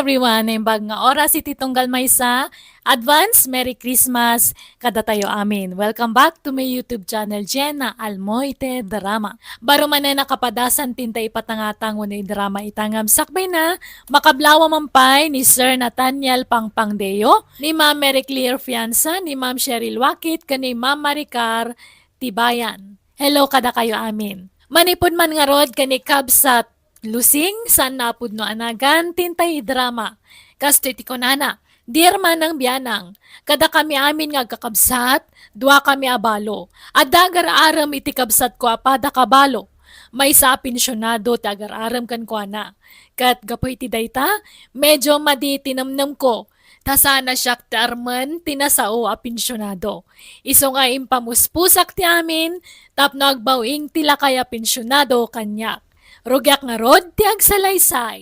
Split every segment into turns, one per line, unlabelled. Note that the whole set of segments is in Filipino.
everyone! Imbag nga oras iti tunggal maysa. Advance Merry Christmas kada tayo amin. Welcome back to my YouTube channel Jenna Almoite Drama. Baro man na nakapadasan tinta ipatangatang wano drama itangam sakbay na makablawa mampay ni Sir Nathaniel Pangpangdeo, ni Ma'am Mary Claire Fianza, ni Ma'am Cheryl Wakit, kani Ma'am Maricar Tibayan. Hello kada kayo amin. Manipod man nga rod kani Kabsat Lusing, san napud no anagan, tintay drama. Kasto iti konana, dear manang biyanang, kada kami amin nga kakabsat, dua kami abalo. Adagar aram iti kabsat ko apada kabalo. May sa pensyonado ti agar aram kan ko ana. Kat gapoy ti dayta, medyo madi tinamnam ko. Tasana siyak ti arman tinasao a pensyonado. Iso nga impamuspusak ti amin, tapno agbawing tila kaya pensyonado kanyak. Rugyak nga rod, ti agsalaysay.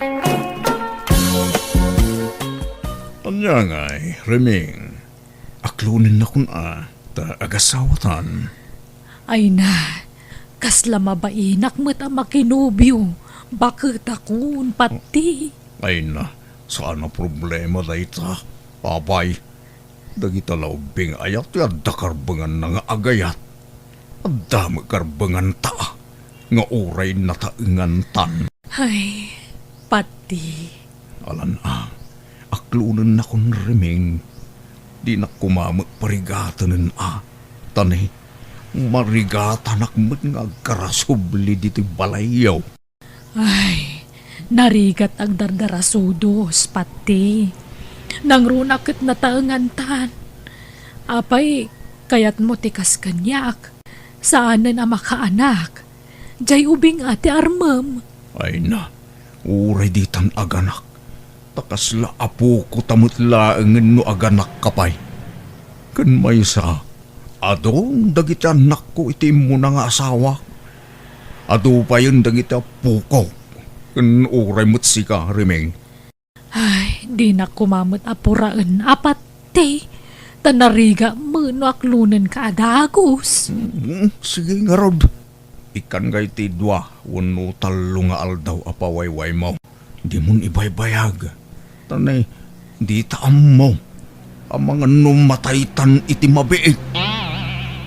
Anya nga'y, Reming, aklunin na kun ta agasawatan.
Ay na, kasla mabainak mo't ang makinubyo. Bakit akun pati?
Ay na, saan na problema da ita? Papay, dagita laubing ayat ti adda karbangan na nga agayat. Adda karbangan ta, nga uray na taingan tan.
Ay, pati.
Alan aklunin na kun Reming, di na kumamag parigatanin Tani, marigatanak mo't nga karasubli diti balayaw.
Ay, narigat ang dardarasudos, pati. Nang runakit na taangantan. Apay, kayat mo tikas kanyak. Saan na makaanak? Jay ubing ate armam.
Ay na, uray ditan aganak. Takasla apo ko tamot laangan no aganak kapay. Kan may sa, adong dagiti anak ko iti mo na nga asawa. Ado pa yun dagiti apo ko. Kan uray mo't sika, Remeng.
Ay, di na kumamot apuraan apate. Tanariga mo no aklunan ka adagos.
Sige nga rod. Ikan gay ti dua, wano talo nga aldaw apawayway mo. Di mon ibaybayag. Tanay, di taam mo. Ang mga numataytan iti mabiik.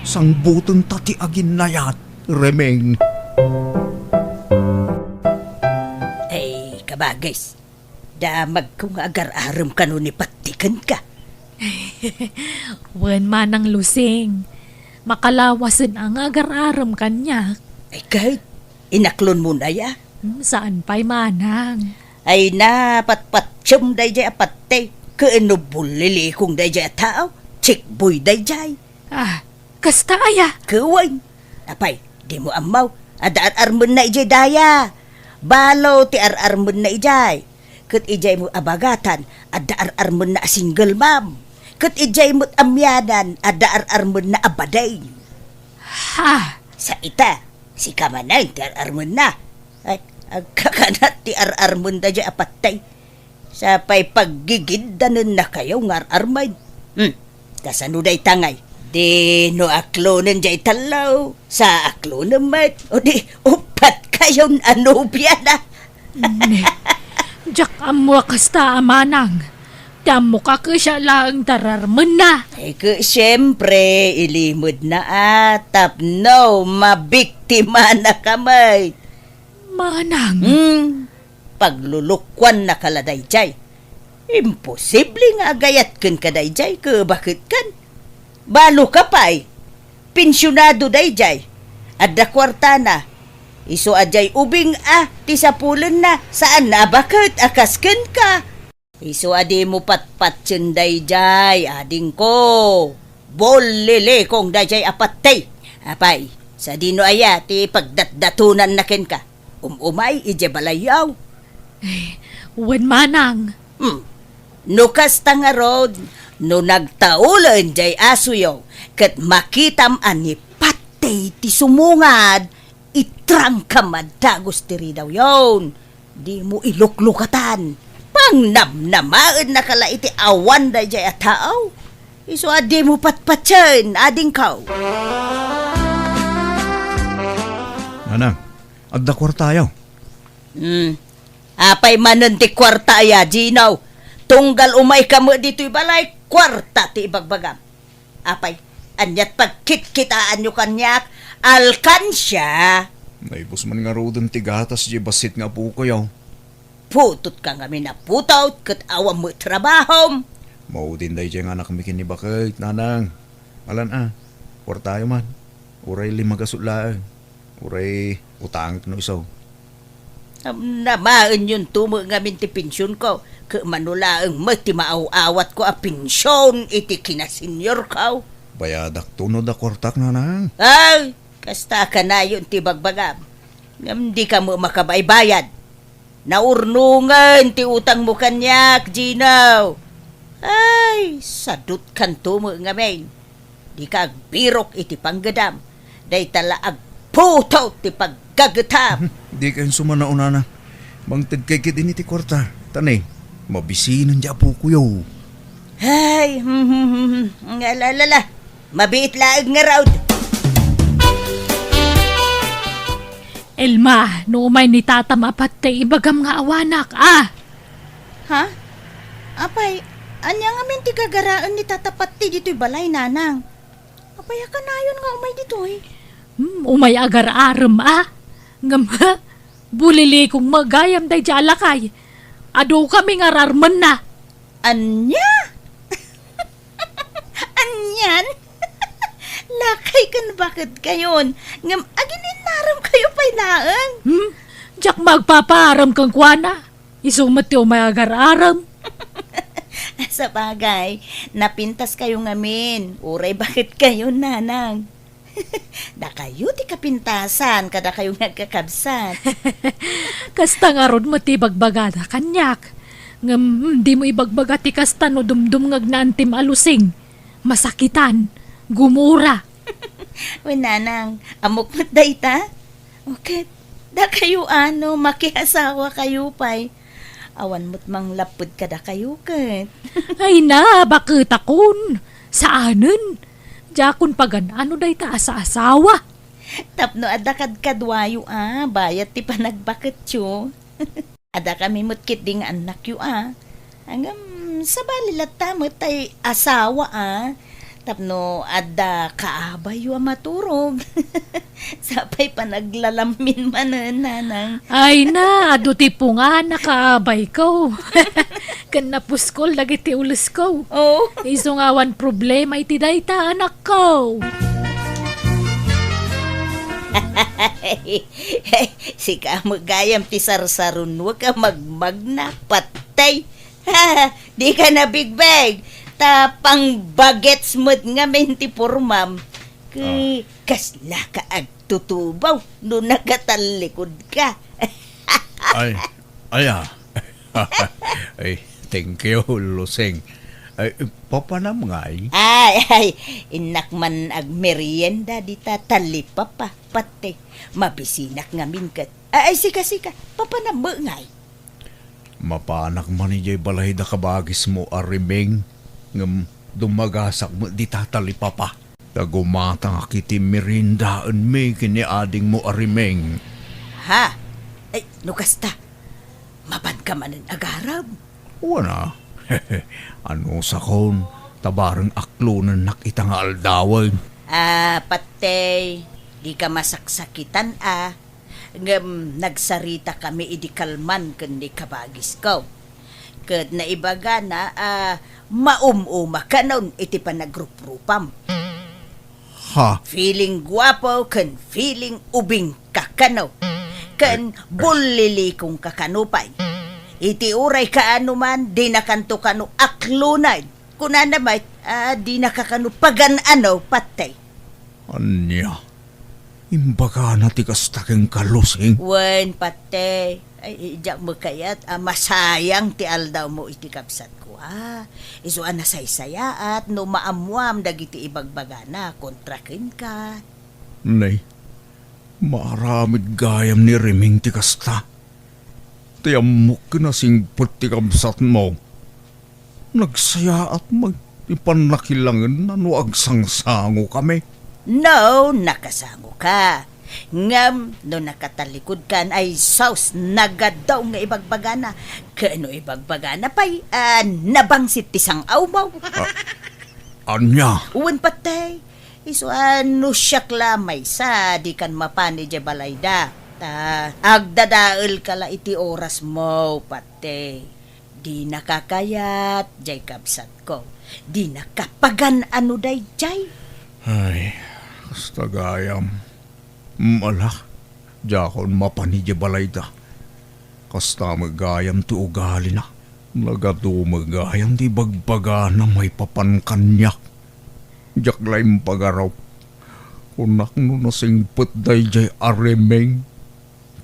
Sang butong tati agin nayat, Remeng.
Ay, kabagis. Damag kong agar-aram ka nun ipatikan ka.
Wan manang lusing. Makalawasan ang agar-aram kanya.
Ay kahit, inaklon mo na ya.
Saan pa'y manang?
Ay na, patpatsyum day jay apate. Kaano bulili kong day jay tao. Chikboy day jay.
Ah, kasta aya.
Kawain. Apay, di mo amaw. Ada ar-armon na ijay daya. Balo ti ar-armon na ijay. Kat ijay mo abagatan, ada ar-armon na single mom. Kat ijay mo't amyanan, ada ar-armon na abaday.
Ha?
Sa ita, si Kamanay, ti ar-armon na. Ay, agkakanat ti ar-armon da dya apatay. Sa pa'y paggigindanan na kayo ng ar-armay. Kasano day tangay? Di no aklonan dya italaw. Sa aklonan mat. O di, upat kayo anubya na.
Ne. Jak amo kasta amanang. Tamo ka siya lang tararman na.
Ay ka, siyempre, ilimod na atap. No, mabiktima na kamay.
Manang.
Paglulukwan na kaladayjay. Imposible nga agayat kan kadayjay. Bakit kan? Balo ka pa'y. Pensyonado dayjay. Adda kwarta na. Iso ajay ubing ti sapulan na. Saan na bakit akasken ka? Iso adi mo patpatsin dayjay. Ading ko. Bolile kong dayjay apatay. Apay, sa dino aya ti pagdatdatunan na ken ka. Umay ije balayaw.
Wan manang.
Nukas nga rod, no nagtaulan jay asuyo, kat makitam ani patay ti sumungad, itrang kamadagos tiri daw yon. Di mo iluklukatan. Pang namnamaan na kala iti awan da jay ataaw. Iso adi mo patpatyan, ading kaw.
Anang, adda kwartayaw.
Apay manon ti kwarta ya, Ginaw. Tunggal umay ka mo dito'y balay, kwarta ti ibagbagam. Apay, anyat pagkit-kitaan nyo kanyak, alkansya.
Naibos man nga rodon ti gatas di basit nga po kayo.
Putot ka nga minaputot, kat awam mo trabahom.
Mao din day dyan nga anak mi kinibakit, nanang. Alan tayo man. Uray 5 gasulaang. Uray utang no isaw.
Namaan yun tumo nga minti pensyon ko. Ka manulaang mati maaw-awat ko a pensyon iti kinasenyor ko.
Bayadak tunod a kwartak, nanang.
Ay, kasta ka na yun ti bagbagam. Ngam di ka mo makabaybayad. Naurnungan ti utang mo kanyak, Ginaw. Ay, sadut kan tumo nga men. Di ka agbirok iti panggadam. Day tala agputaw ti paggagatam.
Di kayo sumanao, nanang. Bangtid kay kit ini ti kwarta. Tanay, mabisinan di po kuyo.
Ay, ngalalala. Mabiit laag nga raw.
Elma, no may ni tata mapatay ibagam nga awanak,
Ha? Apay, anya nga min ti kagaraan ni tatapat ti dito'y balay, nanang. Apay, kanayon nga umay dito'y.
Umay agar-aram, Ngam, bulili kong magayam day jalakay. Ado kami nga rarman na.
Anya? Anyan? Lakay kan bakit kayon? Ngam, aginin naram kayo pa'y naang.
Diyak magpaparam kang kwana. Isumat ti umay agar-aram.
Sa bagay, napintas kayo ngamin. Uray, bakit kayo, nanang? Da kayo ti kapintasan, kada kayo nagkakabsat.
Kasta nga ron mo ti bagbagada kanyak. Ngam, di mo ibagbaga ti kasta no dumdum ngag na antim alusing. Masakitan. Gumura.
Uy, nanang, amok mo't dayta? Okay, da kayo makihasawa kayo pa'y. Awan mo't mang lapod ka da kayo kat.
Ay na, bakit akon? Saanen? Jakon pagan ano day ta sa asawa?
Tapno adakad kadwayo bayat ti panagbakit yo. Ada kami mutkit ding anak yo Hanggang sa balilat tamot tay asawa Tapno ada kaabay yo maturog. Sapay panaglalamin manen, nanang.
Ay na, ado ti po nga nakaabay ko. Kan napuskol lagi ti ulos ko.
Oh,
Iso nga wan problema iti dayta anak ko.
si ka magayam ti sarsaron, wag ka magmagna patay. Di ka na big bag. Tapang bagets mo't nga menti pormam. Kasla ka agtutubaw no nagatalikod ka.
Ay, ay, thank you, Luseng. Ay, papanam nga
Ay, inak man ag merienda di tatalipa pa, pati. Mabisinak nga minkat. Ay, sika, papanamo ngay.
Mapanak man ni balay da kabagis mo arimeng. Ngam dumagasak mo di tatalipa pa. Tagumatang akiti merindaan may kiniading mo arimeng.
Ha? Ay, nukasta. Mabad ka manin agarab.
Wana, ano sakon, tabarang aklunan nakita nga aldawan.
Patay, di ka masaksakitan Ngam nagsarita kami idikalman kundi kabagis ko. Kad na ibaga na, maumuma ka nun iti panagrupropam.
Ha?
Feeling guwapo kan feeling ubing kakano. Kan bulili kong kakanupay. Iti uray kaano man, di nakanto kano aklunay. Kuna naman, di nakakano pagan patay.
Anya, imbaga na tikasta kang kalusing.
Wen patay. Ay, diyak mo kayat, masayang ti aldaw mo iti kapsat ko, Iso nasaysaya at no maamuam dagiti ibagbagana, kontrakin ka.
Nay, maramid gayam ni Riming tikasta. Tiyamok na singpot ti kamsat mo. Nagsaya at magipanakilangan na no agsangsango kami.
No, nakasango ka. Ngam, no nakatalikod kan ay sauce nagadaw nga ibagbagana. Kano ibagbagana pa'y nabangsit tisang awmaw.
Anya?
Uwan patay. Iso ano siyak lamay sa di kan mapani di balayda. Agdadaal kala iti oras mo patay. Di nakakayat jay kabsat ko. Di nakapagan ano day jay.
Ay, kasta gayam. Malak, jakon mapanidya balayda. Kasta magayam ti ugali na. Nagado magayam ti bagbaga na may papankanyak. Jaklaim pagaraw. Kunak no nasingpet day jay aremeng.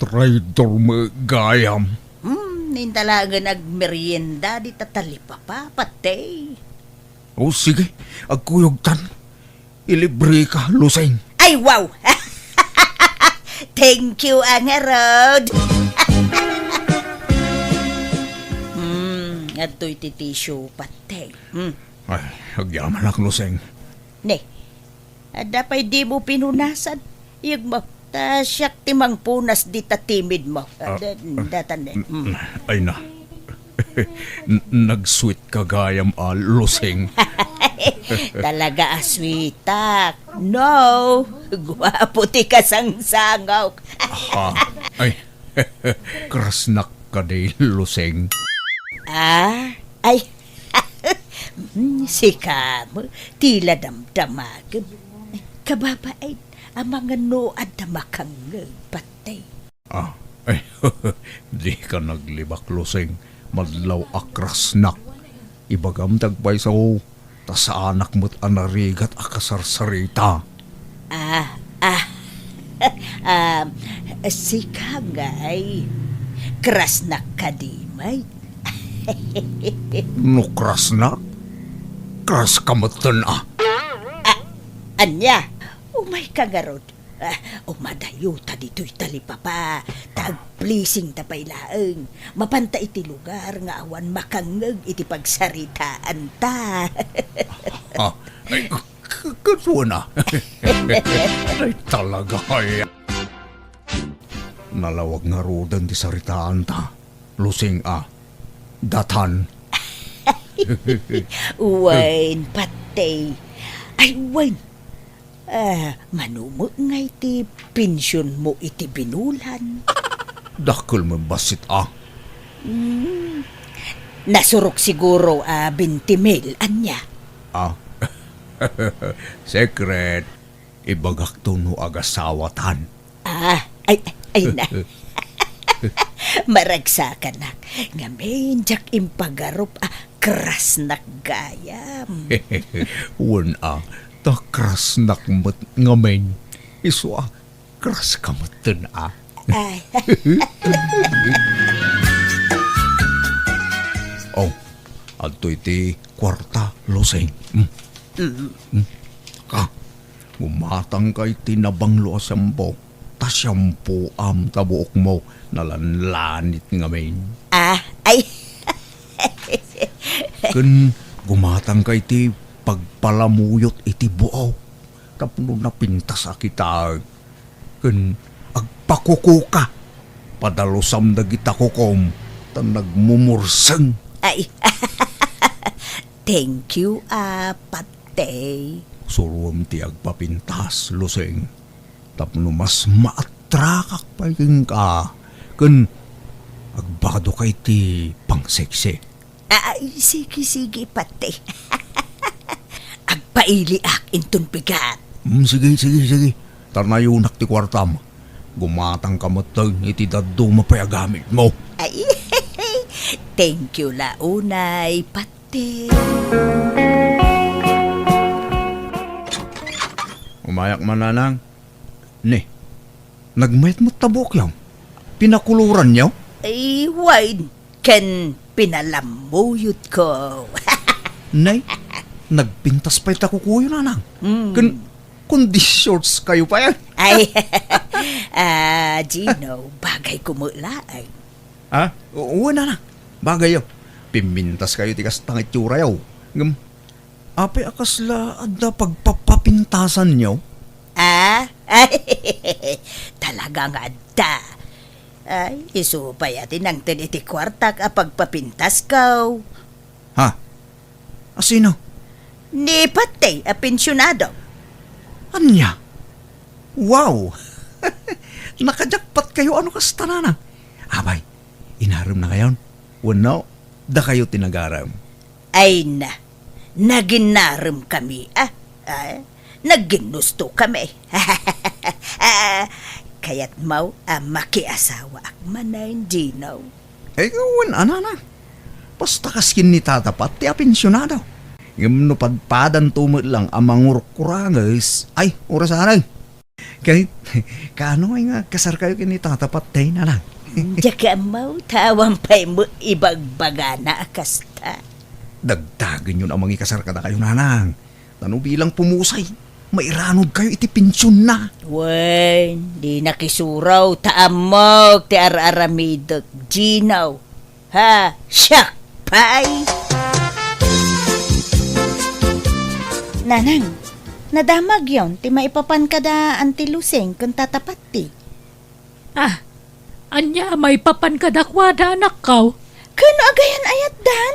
Traidor magayam.
Nintalagan agmerienda di tatalipa pa patay.
O sige, agkuyog tan. Ilibre ka, Luseng.
Ay wow! Thank you, Angarod. Ato'y titisyo patay.
Ay, agyaman ak, Luseng.
Ne, adapay di mo pinunasan. Iyag mo, siyak timang punas di tatimid mo. Datan ne.
Ay na. Nag-sweet kagayam Luseng.
Talaga aswitak. No, guwapo ti kasangsangaw.
Ha, ay, krasnak ka day, Luseng.
Ay, si Kamo, tila damdamagam. Kababait, ang mga noad na makang patay.
Ay, di ka naglibak, Luseng. Madlaw akrasnak. Ibagam tagbay sa sa anak mo't anarigat akasarsarita.
Si Kangay, krasnak ka di, may.
No krasnak? Kras kamatan
Anya, umay kagarod. Umadayo ta dito'y talipapa. Tag-pleasing ta pa'y laeng. Mapanta iti lugar nga awan makangeg iti pagsaritaan ta.
Ay, kasuwa na. Ay, talaga ay. Nalawag nga rodan di saritaan ta. Lusing datan.
Wain, patay. Ay, wain. Manumot nga iti pensyon mo iti binulan.
Dakol mo basit
Nasurok siguro 20,000 anya.
Secret. Ibagak to no agasawatan.
Ay na. Maragsakan nak. Ngamen, jak impagarop, kras naggayam.
Wan takras nakmat ngamen. Iso kras kamatan
Ay,
adto iti kwarta, Luseng. Gumatang kay tinabanglo asampo. Tasyampo tabuok mo nalanlanit ngamen.
ay,
Kun gumatang kay ti pagpalamuyot iti buaw. Tapno na pintas akita. Kun agpakukuka. Padalusam dagita kukom. Tan nagmumurseng.
ay. Thank you, patay.
Suruam ti agpapintas, Luseng. Tapno mas maatrakak pa yung ka. Kun agbado kay ti pangseksi.
Ay, sige, patay. Agpailiak intun pigat.
Sige. Tarnayunak ti kwartam. Gumatang kamatag iti daddo mapayagamit mo.
Ay, thank you launay, patay.
Umayak mananang. Ne, nagmayat mo tabok yaw. Pinakuluran yaw.
Ay, wine, kan pinalamuyot ko.
Nay, nagpintas pa'y takukuyo nanang. Kundi shorts kayo pa yan.
Ay, Gino, bagay kumulaay.
Oo nanang. Bagay yaw. Pimintas kayo tikas tangit yura yaw. Apay akasla adda pagpapapintasan yaw.
Ay,
dagang adda. Ay, iso pa yatin ang tiniti kwartak a pagpapintas kaw.
Ha? Asino?
Ni Patay a pensyonado.
Anya? Wow! Nakajakpat kayo ano kas tanana. Abay, inaram na ngayon. Wano, da kayo tinagaram.
Ay na, naginaram kami nagginusto kami. Kaya't mau makiasawa ak manay Gino.
Eh, gawan, anana. Basta kaskin ni tatapat, ti apensyonado. Yung padpadan tumot lang amang urkurangis. Ay, orasanay. Kahit, kaano ay nga kasar kayo kini tatapat tayo na lang.
Jaka mau tawang pa'y mo ibagbaga na akasta.
Dagdagan yun amang ikasar ka na kayo nanang. Tano bilang pumusay, mairanod kayo iti pensyon na.
Wen, di nakisuraw taamog ti araramidot Gino. Ha, siyak pay. Nanang, nadamag yon ti maipapan kada antiluseng kung tatapat ti.
Ah, anya may papankadakwada anak kaw.
Kano agayan ayat dan?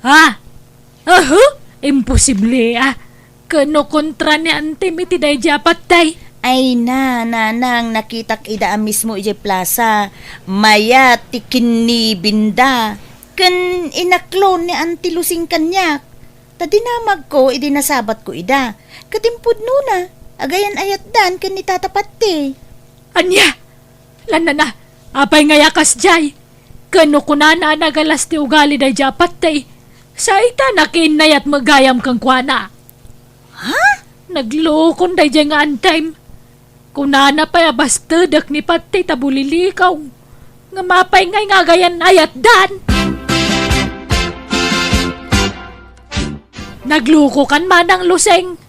Ha? Imposible Kano kontra ni antim iti day japat tay.
Ay na, nanang, nakitak ida mismo ije plaza. Maya tikin ni binda. Kan inaklon ni antilusing kanyak. Tadinamag ko, idinasabat ko ida. Katimpud nuna, agayan ayat dan kan nitatapat ti.
Anya? Lana na, apay nga yakas jay. Kano kunana nagalas ti ugali day japat tay. Sa ita nakinayat magayam kang kwana.
Ha?
Naglukon day jay nga antime. Kunana pa'y abastadak ni pati tabulilikaw. Nga mapay ngay nga gayan ayat dan. Nagluko kan manang luseng.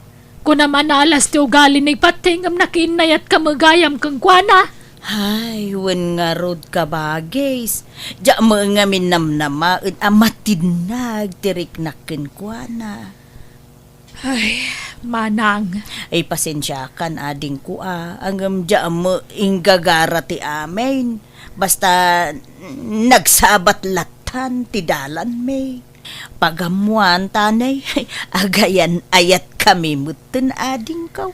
Kuna manalas ti ugali ni pati ngam nakinayat ka magayam kang kwana.
Ay, wen nga rod ka bagis. Diya mo nga minamnama, amatidnag, tiriknakin kwa na.
Ay, manang.
Ay, pasensya kan ading ko Angam diya mo inggagara ti amin. Basta nagsabat latan ti dalan may. Pagamuan tanay, agayan ayat kami muten ading kaw.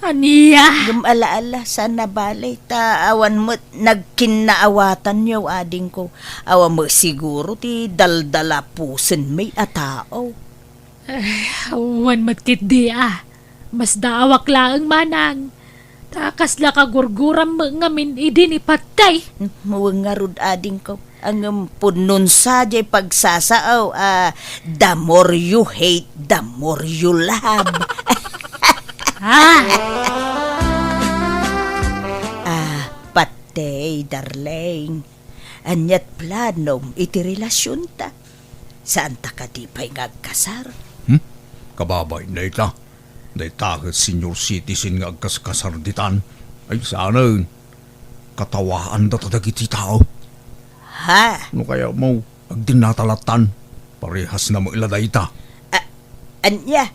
Aniya.
Gumalaala sa nabalay ta awan mo nagkinaawatan niyo ading ko. Awan mo siguro ti daldala pusen may atao.
Awan matkit di Mas daawak laang manang. Takas la kagurguram ngamin idin ipatay.
Mawangarod ading ko. Ang punon sa jay pagsasaaw. The more you hate, the more you love. Patay, darling. Anyat planom iti relasyon ta. Saan ta ka di pa'y ngagkasar?
Kababay na ita. Day takot senior citizen nga agkaskasarditan. Ay sana katawaan da tadagiti tao.
Ha?
No kaya mo agdinatalatan. Parehas na mo iladay ita.
Anya,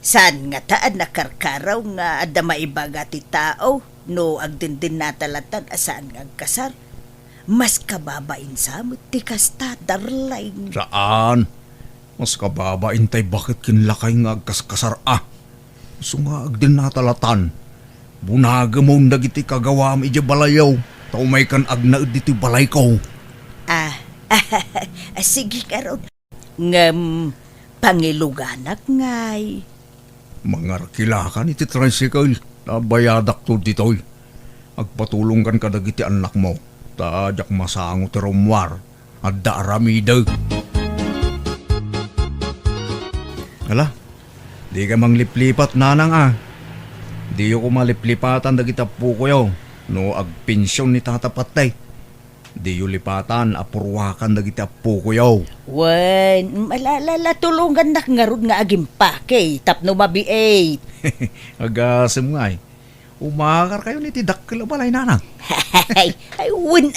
saan nga taan nakarkaraw nga adda maibaga ti tao no agdindin natalatan asaan nga agkasar? Mas kababain sa mo ti kasta, darling.
Saan? Mas kababain tay bakit kinlakay nga agkaskasar So nga agdinatalatan. Bunaga mo dagiti kagawam iti balayaw. Taumay kan agnaud diti balay ko.
Sige karon. Ngam, pangiluganak ngay.
Mangarkilakan iti tricycle. Bayadak to ditoy. Agpatulong kan kadagiti anak mo. Tadyak masango ti rumwar. At daaramida. Ala, di ka mangliplipat nanang Di ko maliplipatan dagiti apo ko yaw. No agpensyon ni tatapatay. Di yu lipatan apurwakan dagiti apo ko yaw.
Wen, malalala tulungan nak ngarud nga agim pake. Tapno mabiait.
Agasem nga Umakar kayo ni tidakkel balay nanang.
Ay, wen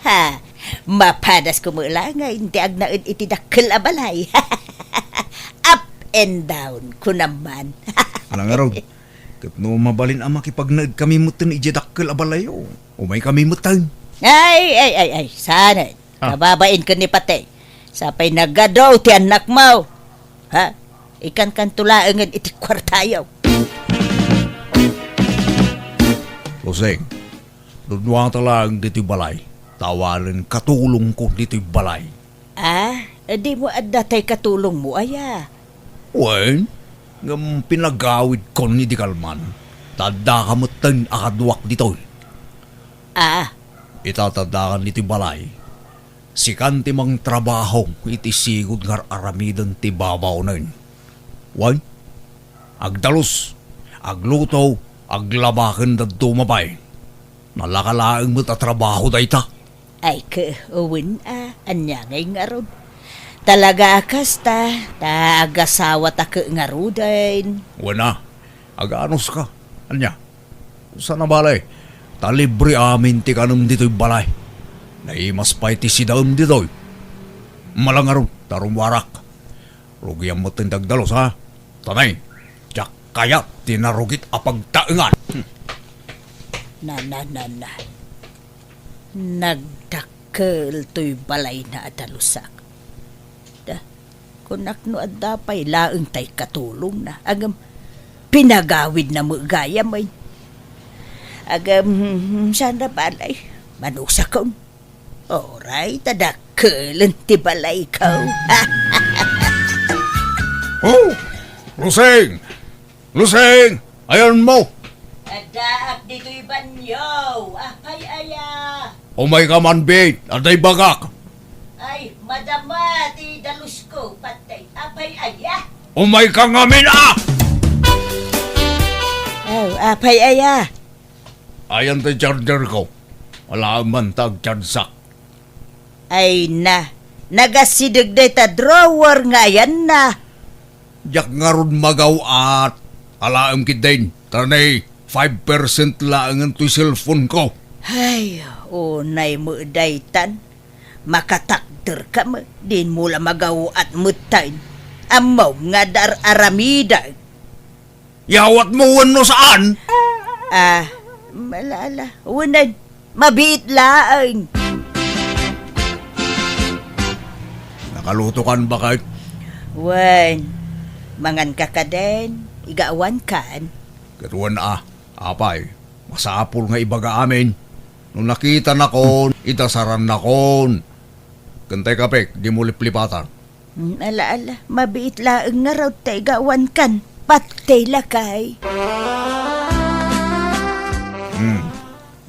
Ha, mapadas ko mula nga hindi agnaid itidakkel abalay. Up and down ko naman.
Anang araw, Kat no mabalin ang makipagnaid kami mutan ijadakkel abalayo. Umay kami mutan.
Ay, sana.
Ah.
Kababain ka ni patay. Sapay nagadaw ti anak mo. Ha? Ikan kan tulaangan iti kwartayaw.
Luseng, dunwang talang dito'y balay. Tawalan katulong ko dito'y balay.
Di mo adatay katulong mo, aya.
Wen, ngam pinagawid ko ni di kalman. Tada ka mutan akadwak dito'y. Itatadakan dito'y balay. Si kanti mang trabaho iti sigod ngar aramidan ti babaw nun. Wen, agdalos, agluto, aglabakan da dumabay. Nalakalaang mo't trabaho da ita.
Ay uwin anya ngay nga ron. Talaga kasta, agasawa ta ka nga rudain.
Wala, aganos ka. Anya, sa nabalay, talibre amin ti kanong dito'y balay. Naimas pa iti si daam dito'y. Malangaron, tarumwarak. Rugiyan mo tindagdalos ha. Tanay, tiyak kaya tinarugit apagtaengan.
Na. Nagdakkel to'y balay na adalusak. Kunak no adapay laeng tay katulong na. Agam pinagawid na mo gaya mo. Agam sana balay. Manusa kong. Oray, tadakkelan ti balay ko.
Oh, Luseng! Luseng! Ayan mo!
Adaak dito'y banyo. Apay aya.
Umay ka man, babe. Aday bagak.
Ay, madama ti dalus ko. Patay. Apay aya.
Umay ka ngamin,
Apay aya.
Ayan ti charger ko. Wala man tag-charsak.
Ay na. Nagasidag day ta drawer nga yan na.
Yak nga ron magaw at alaam kidain. Tanay, 5% lang ang to'y cellphone ko.
Ay, unay mo daytan. Makatakder ka mo. Din mo la magaw at mutain. Amaw nga dar aramida.
Yawat mo wano saan?
Malala. Unay, mabiit laang.
Nakaluto kan ba kahit?
Wan, mangan ka ka din. Igaawan kan.
Katuan apay, masapul nga ibaga amin. Nung nakita na kon, itasaran na kon. Kantay kapek, di mo liplipatan.
Ala, mabiit laang nga raw tayo igaawan kan. Patay lakay.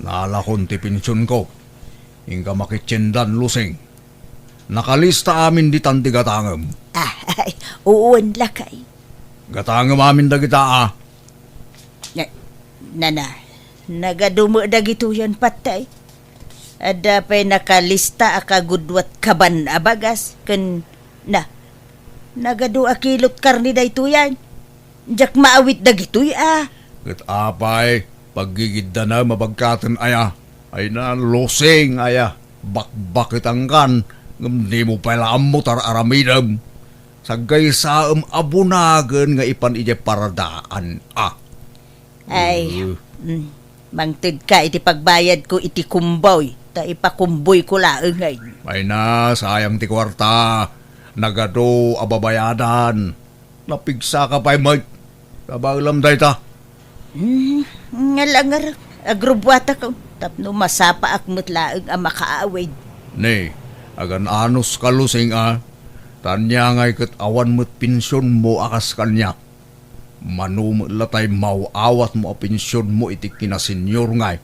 Naalakon ti pinsyon ko. Hingga makitsindan lusing. Nakalista amin di tanti gatangam.
Ay, uwan lakay.
Gatangam amin da kita
Nana, nagadumo dagito yan patay. Ada pa'y nakalista akagudwat kaban abagas. Nagadu akilot karni da ito yan. Diyak maawit dagito
Kat apay, paggigidda na mabagkatan aya. Ay na losing aya. Bakbakit ang kan. Di mo pala amutar aramidam. Sagay sa abunagan nga ipan ije paradaan
Ay, mangtid ka iti pagbayad ko iti kumboy. Ta ipakumboy ko laengay.
Ay na, sayang ti kwarta. Nagado ababayadan. Napigsa ka pa'y mag. Kabalam day ta.
Ngalangar, agrubwata ko. Tapno masapa akmut laeng ang makaawid.
Ne, agan anos kalusing Tanya ngay kat awan mo't pinsyon mo akas kanya. Manum latay mauawat mo a pinsyon mo iti kinasenyor ngay.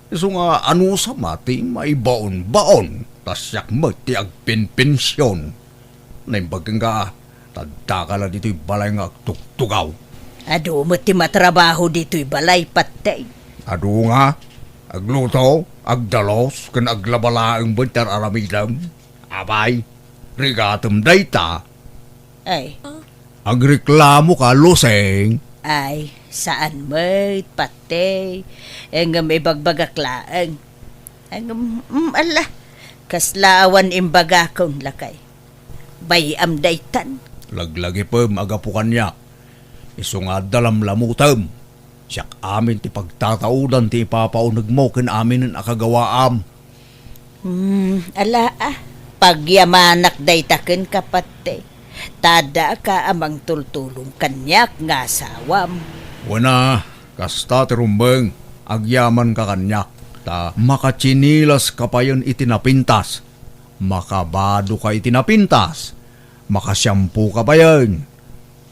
Iso nga ano sa mati may baon-baon. Tasyak mo ti agpin-pinsyon. Naimbagang ka, tadakala dito'y balay nga agtugtugaw.
Ado mo ti matrabaho dito'y balay patay.
Ado nga, agluto, agdalos, kan aglabalaang bantar aramidam. Abay, rigatum dayta.
Ay,
Agreklamo ka, luseng.
ay, saan mo't patay? Ang may bagbagaklaan. Ang, ala, kaslaawan imbagakong lakay. Bayam daytan.
Laglagi pa magapukan niya. Iso nga dalam lamutam. Siyak amin ti pagtataudan ti ipapaunag mo ken amin ang akagawaam.
Ala pagyamanak day taken kapate. Tada ka amang tultulong kanyak nga asawam.
Wana, kasta ti rumbeng, agyaman ka kanyak. Ta makachinilas ka pa yun itinapintas. Makabado ka itinapintas. Makasyampu ka pa yun.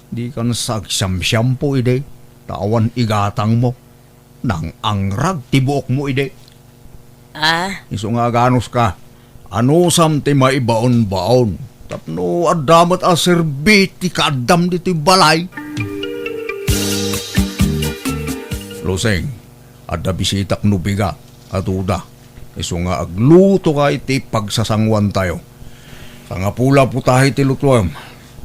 Di ka nasagsyam-syampu ide. Tawan igatang mo. Nang angrag tibuok mo ide. Iso nga ganos ka. Ano sam ti maibaon-baon. Tapno adamat a serbit ti kaadam dito balay. Loseng, ada bisitak nubiga at uda. Iso nga agluto ka iti pagsasangwan tayo. Nga pula putahi ti lutuam.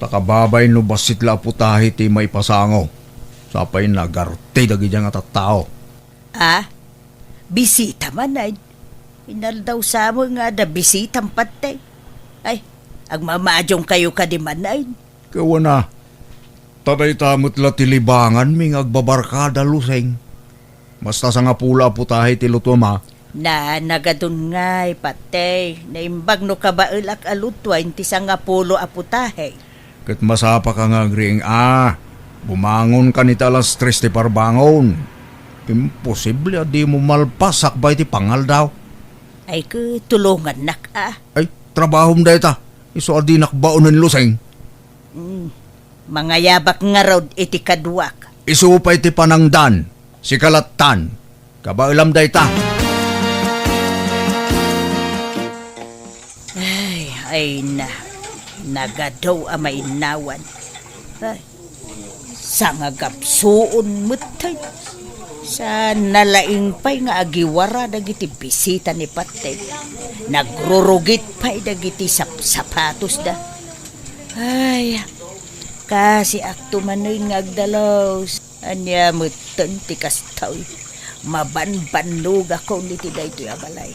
Takababay no basit la putahi ti may pasango. Sapay nagarte dagi dyan nga tattao.
Bisita man ay. Inaldaw sa mo nga da bisitang patay. Ay, agmamadyong kayo ka di man ay.
Kawa na. Taday tamot la tilibangan ming agbabarkada luseng. Basta sa nga pula putahi ti lutuam ha.
Na nagadun ngay patay. Naimbag no kabailak alutwain ti sa nga pulo aputahe.
Kat masapa ka nga agring bumangon ka nita alas 3 ti parbangon. Imposible di mo malpasak ba iti pangal daw.
Ay tulungan nak
Ay, trabahom da ita. Iso adi nakbaonan luseng.
Mga yabak nga rod iti kadwak.
Iso pa iti panangdan. Si kalatan. Kabailam da ita.
Ay nagadaw amay nawan. Ay, sa nga gapsuon mutay. Sa nalaing pa'y nga agiwara dagiti bisita ni Patay. Nagrurugit pa'y dagiti sapatos da. Ay, kasi akto manoy nga agdalaws. Anya mutan ti kastaw. Mabanbanlog ako niti dayto abalay.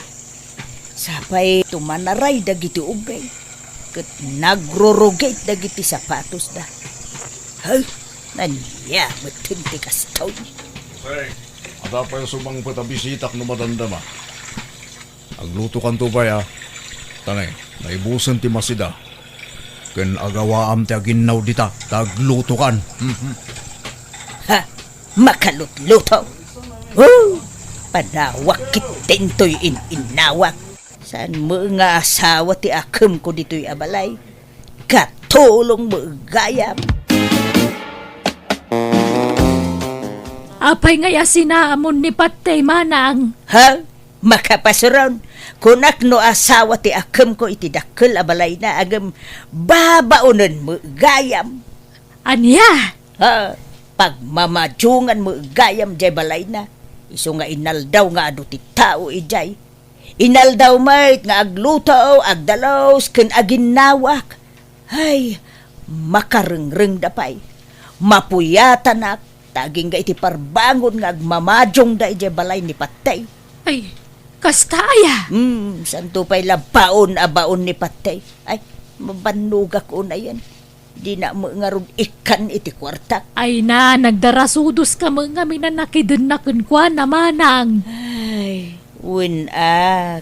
Sapay tumanaray dagiti ugay. Kat nagrurugit dagiti sapatos da. Ay, nanya mutan ti kastaw.
Hey, ada pa yung sumang patabisitak no madandama. Agluto kan to ba ya? Tanay, naibusan ti masida. Ken agawaam ti aginaw dita, tagluto kan.
Makalutluto. Panawak kitintoy inawak. Saan mo nga asawa ti akem ko dito'y abalay? Katulong mo gayam.
Apay ngaya sinaamon ni Patay manang.
Makapasuron. Kunak no asawa ti akem ko iti dakkel abalay na agam babaonan mo gayam.
Anya?
Pagmamadyungan mo gayam jay balay na. Iso nga inaldaw nga adu ti tao ijay. Inaldaw mayt nga agluto, agdalaws, ken aginawak. Ay, makarengreng dapay. Mapuyatan ak. Taging ga iti parbangon nga agmamadyong da ijay balay ni Patay.
Ay, kastaya.
Santo pa'y labaon abaon ni Patay. Ay, mabannog ako na yan. Di na mo nga ron ikan iti kwarta.
Ay na, nagdarasudos ka mga minanakidun na kunkwa na manang.
Ay,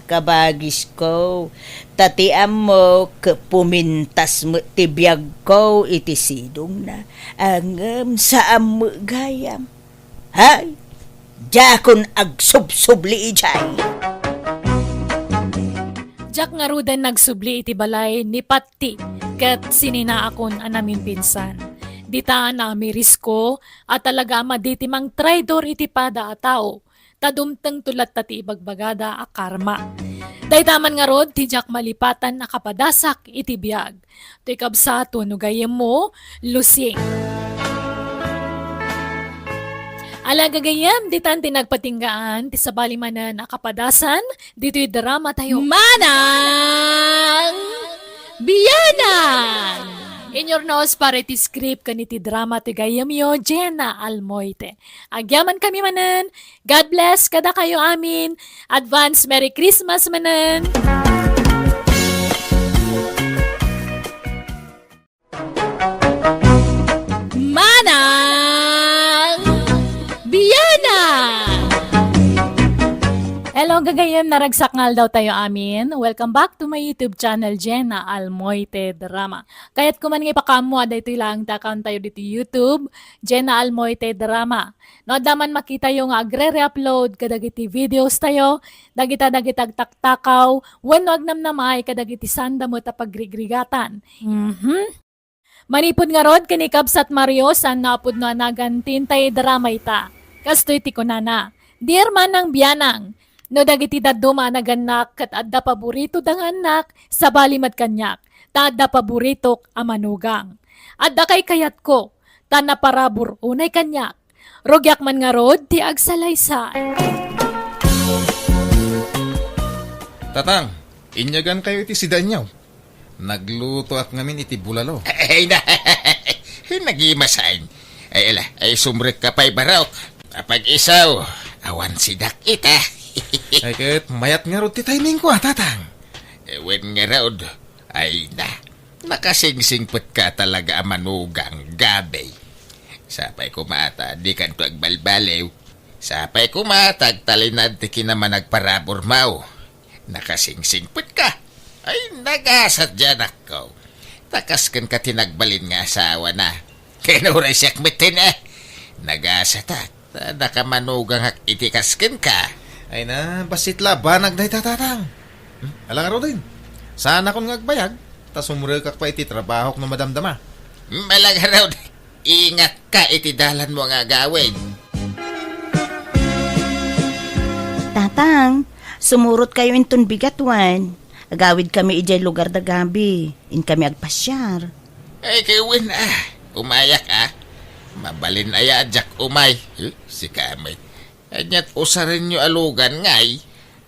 kabagis ko. Tatiam mo, pumintas mo tibiyag ko, iti sidong na. Angam saam mo gayam. Hay, jakon agsubsubli ijay.
Jak nga rudan nagsubli iti balay ni Patti ket sininaakon anamin pinsan. Ditaan na risko at talaga maditi mang traidor iti pada a tao. Tadumteng tulat tati ibagbagada a karma. Daytaman nga rod ti jak malipatan na kapadasak iti biag. Ti kabsato no gayem mo lusing. Alaga gayam, ditan tinagpatinggaan, ti sabali manan akapadasan, dito'y drama tayo. Manang! Biyanan! In your nose, para ti script kaniti drama ti gayam yo, Jenna Almoite. Agyaman kami manan. God bless kada kayo amin. Advance Merry Christmas manan. Manang! Biyanan! Bisaya! Hello, gagayem, naragsak ngal daw tayo amin. Welcome back to my YouTube channel, Jenna Almoite Drama. Kaya't kuman nga ipakamu, dito lang takon tayo dito YouTube, Jenna Almoite Drama. No, daman makita yung agre-re-upload, kadagiti videos tayo, dagita-dagitag taktakaw, wag namnamay, kadagiti sanda mo tapagrigrigatan. Manipod nga rod, kinikabsat Mario, san napod no anagantin tayo drama ita. Kastoy ti kunana. Dear manang biyanang, no dagiti daduma naganak kat adda paborito dang anak sa balimad kanyak. Ta adda paborito amanugang. Adda kay kayat ko, ta naparabor unay kanyak. Rogyak man nga rod, ti agsalaysay.
Tatang, inyagan kayo iti si Danyaw. Nagluto at ngamin iti bulalo.
Ay na, nagimasain. Ay ala, ay sumrek ka pa'y barok. Kapag isaw, awan sidak ita.
Ay kahit mayat nga rod ti timing ko tatang.
Ewen nga raod, ay na, nakasingsingput ka talaga amanugang gabay. Sapay kumata, di kanto agbalbalew. Sapay kumatag, talinad ti kinaman nagparabor mau. Nakasingsingput ka. Ay, nagasat dyan ako. Takaskan ka tinagbalin nga asawa na. Kinuray siyak mitin Nagasat at nakamanugang hak itikaskan ka.
Ay na, basit labanag na itatang. Alang araw din. Sana kung ngagbayag, tas umuril kak pa iti trabaho no madamdama.
Malaga raw, ingat ka itidalan mo nga gawin.
Tatang, sumurot kayo inton bigatwan. Agawid kami ijay lugar da gabi. In kami agpasyar.
Ay, kawin umayak Mabalin aya adyak umay. Si kamay. Anyat usarin nyo alugan ngay.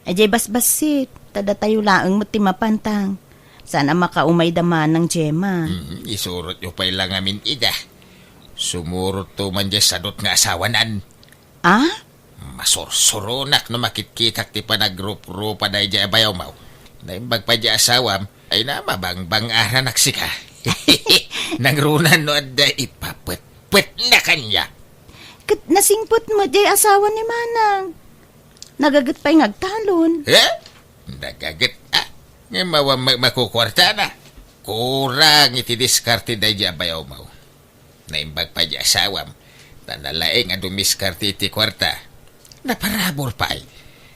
Ajay basbasit. Tada tayo laang mo timapantang. Sana makaumay daman ng Gemma.
Isurot nyo pa'y lang amin ida. Sumurot to man dyan sadot nga asawanan.
Ah?
Masursurunak no makitkitak ti panagrup-rupa na ija bayaw mau. Naimbag pa dyan asawam ay na mabangbang aranak sika. Nangrunan no adda ipapet-pet na kanya.
Kat nasingpot mo jay asawa ni Manang. Nagagat pa'y ngagtalon.
Nagagat Nga makukwarta na. Kurang iti diskarte da dyan bayaw mau. Naimbag pa dyan asawam. Tanalaeng ang dumiskarte iti kwarta. Naparabor pa ay.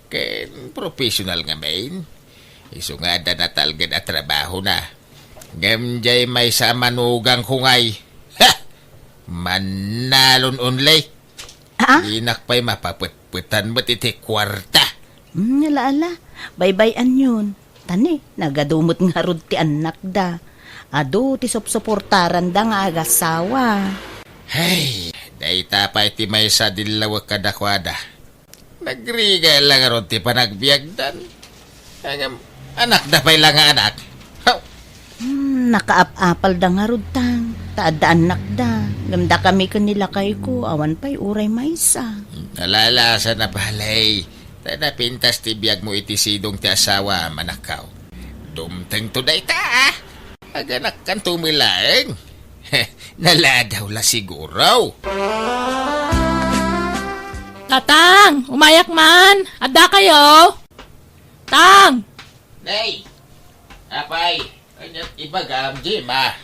Kaya professional nga main. Iso nga da natalgad at trabaho na. Gamjay may sa manugang kungay. Ha! Manalon unlay. Inak pa'y mapaputputan mo't iti kwarta.
Ala. Bye-bye-an yun. Tani, nagadumot nga rod ti anak da. Ado, ti sopsoportaran da nga agasawa.
Hey, dayta pa iti may sa dilawag kadakwada. Nagriga lang ron ti panagbiagdan. Anak da pa'y lang nga anak.
Nakaap-apal da nga rod tang. Taada anak da. Gamda kami kanila kay ko. Awan pa'y uray maysa.
Nalalasa na balay. Napintas ti biyag mo iti sidong ti asawa manakaw. Dumteng to dayta Aganak kan tumilaeng. Naladaw la siguro.
Tatang, umayak man. Adda kayo. Tang,
Nay! Apay! Anyat ibagam, Jima.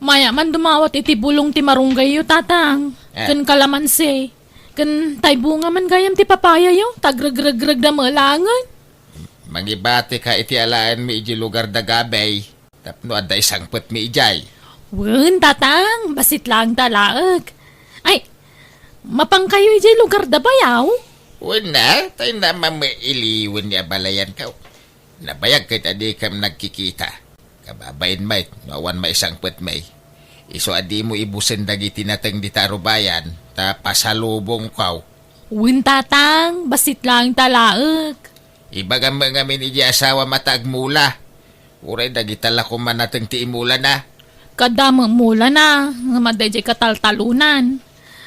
maya man dumawat iti bulong ti marunggay yo, tatang. Kan kalamansi. Kan taybunga man gayam ti papaya yo. Tagrag-rag-rag na malangan.
Mangibati ka iti alaan mi iji lugar da gabay. Tapno adda isang put mi ijay.
Wen, tatang. Basit lang talaag. Ay, mapang kayo iti lugar da bayaw?
Wala, tayo naman may iliwan niya balayan ka. Nabayag kay adi kam nagkikita. Kababayin may, nawan may isang put may. Iso adi mo ibusin dagiti natang di tarubayan, ta pasalubong kaw.
Wen, tatang. Basit lang talaag.
Ibagam mga miniji asawa matagmula. Uray dagitala ko man natang ti imula na.
Kadamang mula na. Nga madayjay kataltalunan.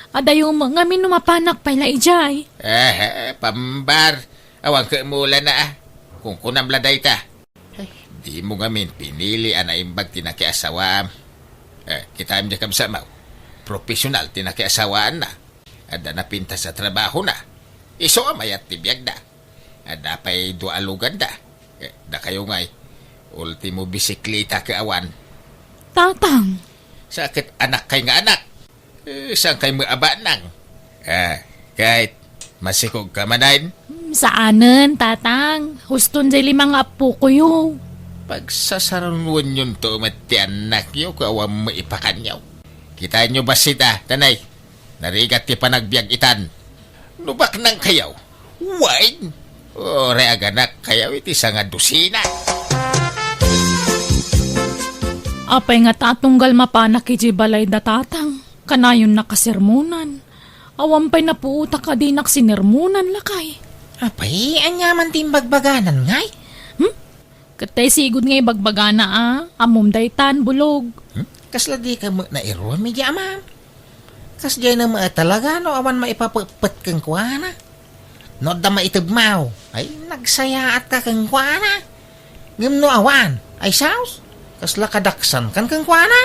Adayo mga minumapanak pala ijay.
Pambar. Awang ka mula na Kung kunamladay ta. Di mo ngamin pinili anaimbag tinakiasawam. Kita am jakam samaw. Profesional tinakiasawaan na. Ada na pinta sa trabaho na. Iso amayat tibiyag da. Dapay dualugan da. Da kayo ngay. Ultimo bisikleta ka awan.
Tatang,
Sakit anak kay nga anak. Saan kay maaba nang? Kahit masikog ka manayin.
saanen, tatang? Huston dyan limang apo ko yun.
Pagsasaranuan yun to mati anak nyo kawang maipakan nyo. Kita nyo ba sita, tanay? Narigat ti panagbiag itan. Nubak nang kayaw. Wine. Ore aganak kayaw iti nga dusina.
Apay nga tatunggal mapanak iji balay da tatang. Kanayon nakasermonan. Awampay na puuta ka di naksinirmunan lakay.
Apay, anyaman timbagbaganan ngay.
Katay sigod ngay bagbagana amom daytan bulog.
Kasla di ka mo na iro, medya amam. Kas jay na mga talaga, no, awan maipapapet kang kuwana. No, da maitagmaw. Ay, nagsaya at ka kang kuwana. Ngam no awan, ay saus. Kasla kadaksan kan kang kuwana.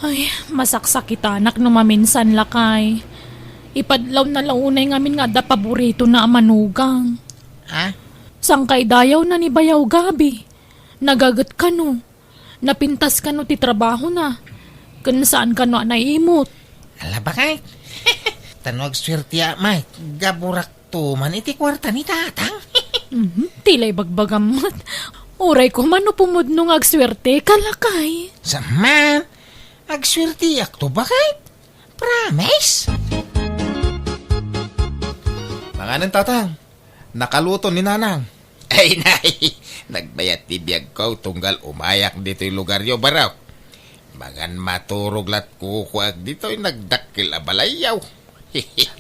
Ay, masaksakita anak no maminsan lakay. Ipadlaw na launay ngamin nga da paborito na manugang.
Ha?
Sangkay dayaw na ni bayaw gabi. Nagagat ka no. Napintas ka no ti trabaho na. Kan saan ka no naimot.
Ala ba kay? Tanwag swerte may. Gaburak to man iti kwarta ni tatang.
Tilay bagbagamat. Oray ko man no pumudno ng agswerte kalakay.
Sama, agswerte ak to ba kay? Promise?
Nanganan tatang. Nakaluto ni nanang.
Ay, nay. Nagbayat ti biyag ko tunggal umayak dito yung lugar yo baraw. Magan maturog lat kukuag dito yung nagdakil abalayaw.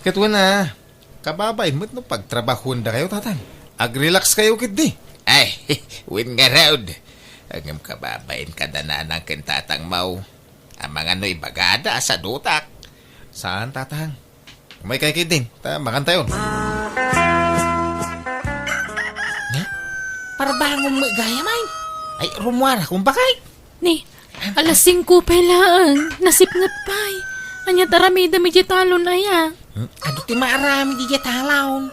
Katwa na. Kababay mo't no pagtrabahon da kayo tatang. Ag-relax kayo kit di.
Ay, win nga raud. Agam kababain kada na ng kintatang mau. Ang mga no'y bagada sa dutak.
Saan tatang? May kay kit din. Makan tayo.
Para bangong gaya may. Ay, rumwara kung bakay.
Ni, alas 5 lang. Nasipngat pa'y. Anya taramida mi talon na ya.
Ado ti maarami di talaw.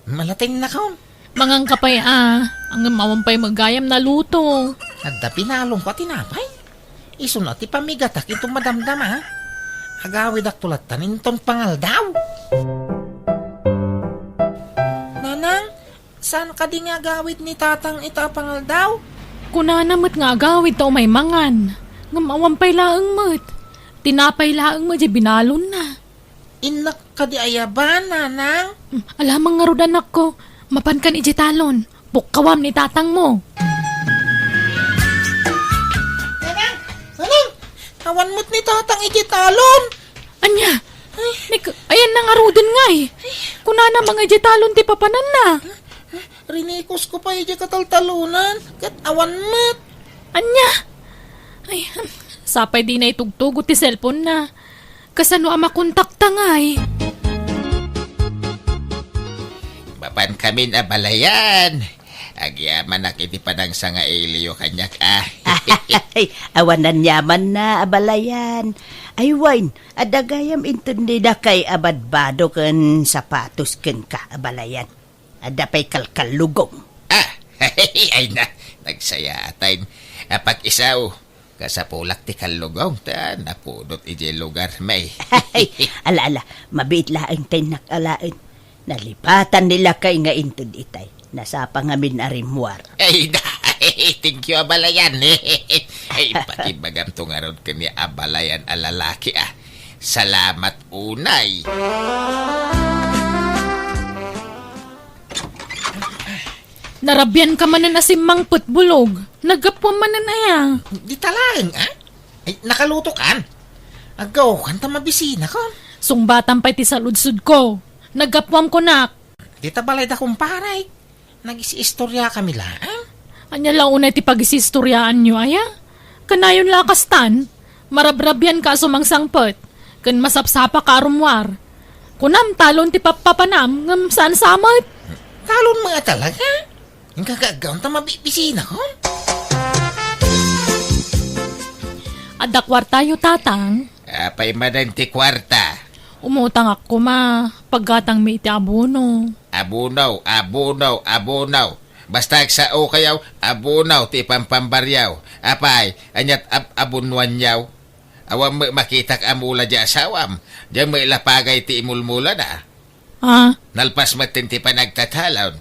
Malating na kaon.
Mangang kapay ang mawampay magayam na luto.
Adda pinalong ko tinapay. Iso na ti pamigatak itong madamdam ha. Agawid ak tulat tanin ton pangal daw. Nanang, saan ka di nga gawid ni tatang itapangal daw?
Kuna namat nga agawid to may mangan. Nga mawampay laang mat. Tinapay laang mat di binalon na.
Inak ka di ayaban, nanang.
Alamang nga rod anak ko. Mapan kan iji talon. Pukkawam ni tatang mo.
Nanang, awan mo't ni tatang ikitalon.
Anya, ayan na nga rodin nga eh. Kuna na mga iji talon ti papanan na.
Rinikos ko pa iji kataltalunan. Kat awan mo't.
Anya? Ay, sapay di na itugtugo ti cellphone na. Kasano ang makontakta nga eh.
Mapan kami na balayan. Agyaman na kiti panang sa nga iliyo kanyak
Ay, awanan yaman na abalayan. Ay, wine, adagayam intundida kay abadbado ken sapatos ken ka abalayan. Adapay kalkalugong.
Ay na, nagsaya atayin. Pag isaw, kasapulak ti kalugong ta napudot iji lugar may.
Ay, ala, mabit laing tinak alain. Nalipatan nila kay nga intud itay. Nasa pangamin arimwar.
Ay na, thank you abalayan. Ay, pati bagam tungarod kani abalayan alalaki Salamat unay.
Narabyan ka man na simang putbulog. Nagapwa man na ya.
Di talagang Ay, nakaluto kan. Agaw, kanta mabisina ko.
Sungbatan pa'y ti saludsud ko. Nagapwam ko nak.
Di tabalay da kumparay. Nag-istorya kami lang.
Anya lang unay ti pag-isistoryaan nyo aya. Kanayon lakastan. Marabrabyan ka sumangsangpot. Kan masapsapa ka arumwar. Kunam talon ti papapanam ngam saan samot.
Talon mga talaga. Yung kagagaw ta mabibisina ko.
Adakwar tayo tatang.
Apay madan ti kwarta.
Umutang ako ma, paggatang may iti abono.
Abunaw, abunaw, abunaw. Basta sa o kayaw, abunaw ti pampambaryaw. Apay, anyat abunwan yaw. Awam makitak amula di asawam. Diyan may lapagay ti imulmula na.
Ha?
Nalpas matin ti panagtatalon.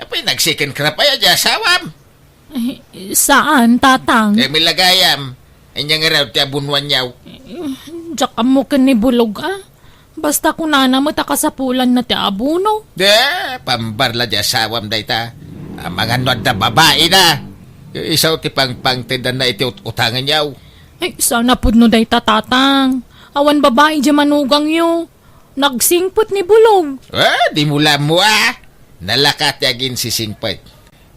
Apay, nagsikin krapaya di asawam.
Saan, tatang?
Milagayam. Anyang raw ti abunwan yaw.
Diyak mo ka ni bulog Basta kung nanamata ka sa pulan na ti abono.
Pambarla di asawam day ta. Mga nod na babae na. Isaw ti pangtindan na iti utangan yaw.
Ay, sana pud no day tatang. Awan babae di manugang yo. Nagsingpot ni bulog.
Di mula mo Nalakat yagin si singpait.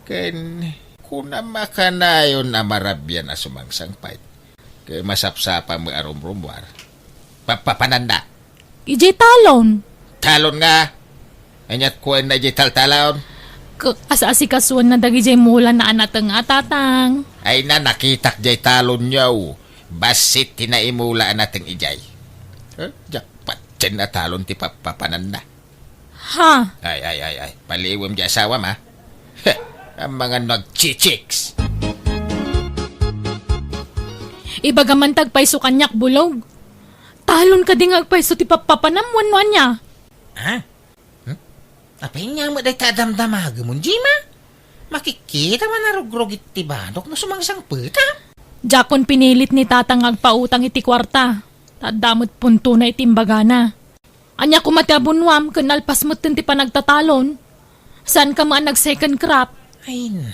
Ken, kuna makanayon na marabyan na sumangsangpait. Kaya masapsapa mo arumrumwar. Papananda.
Ije talon.
Talon nga. Anyat kuen na ije talon.
Asa-asikasuan na dagi jay mula na anatang tatang.
Ay na nakitak jay talon yaw. Basit tinaimula anatang ijay. Jakpat dyan na talon ti papananda.
Ha?
Ay. Paliwam di asawa ma. Ang mga nagchichiks.
Ibagaman tagpaiso kanyak bulog. Talon ka di ngagpaiso ti papanamwan niya.
Ha? Apay nga mo day tadamdamag mo, Jima? Makikita man narugrog iti banok na sumangsang pita.
Jakon pinilit ni tatang agpautang iti kwarta. Tadamot punto na itimbagana. Anya kumatabunwam kanalpas mo ti panagtatalon. Saan ka man nag-second crop?
Ay na,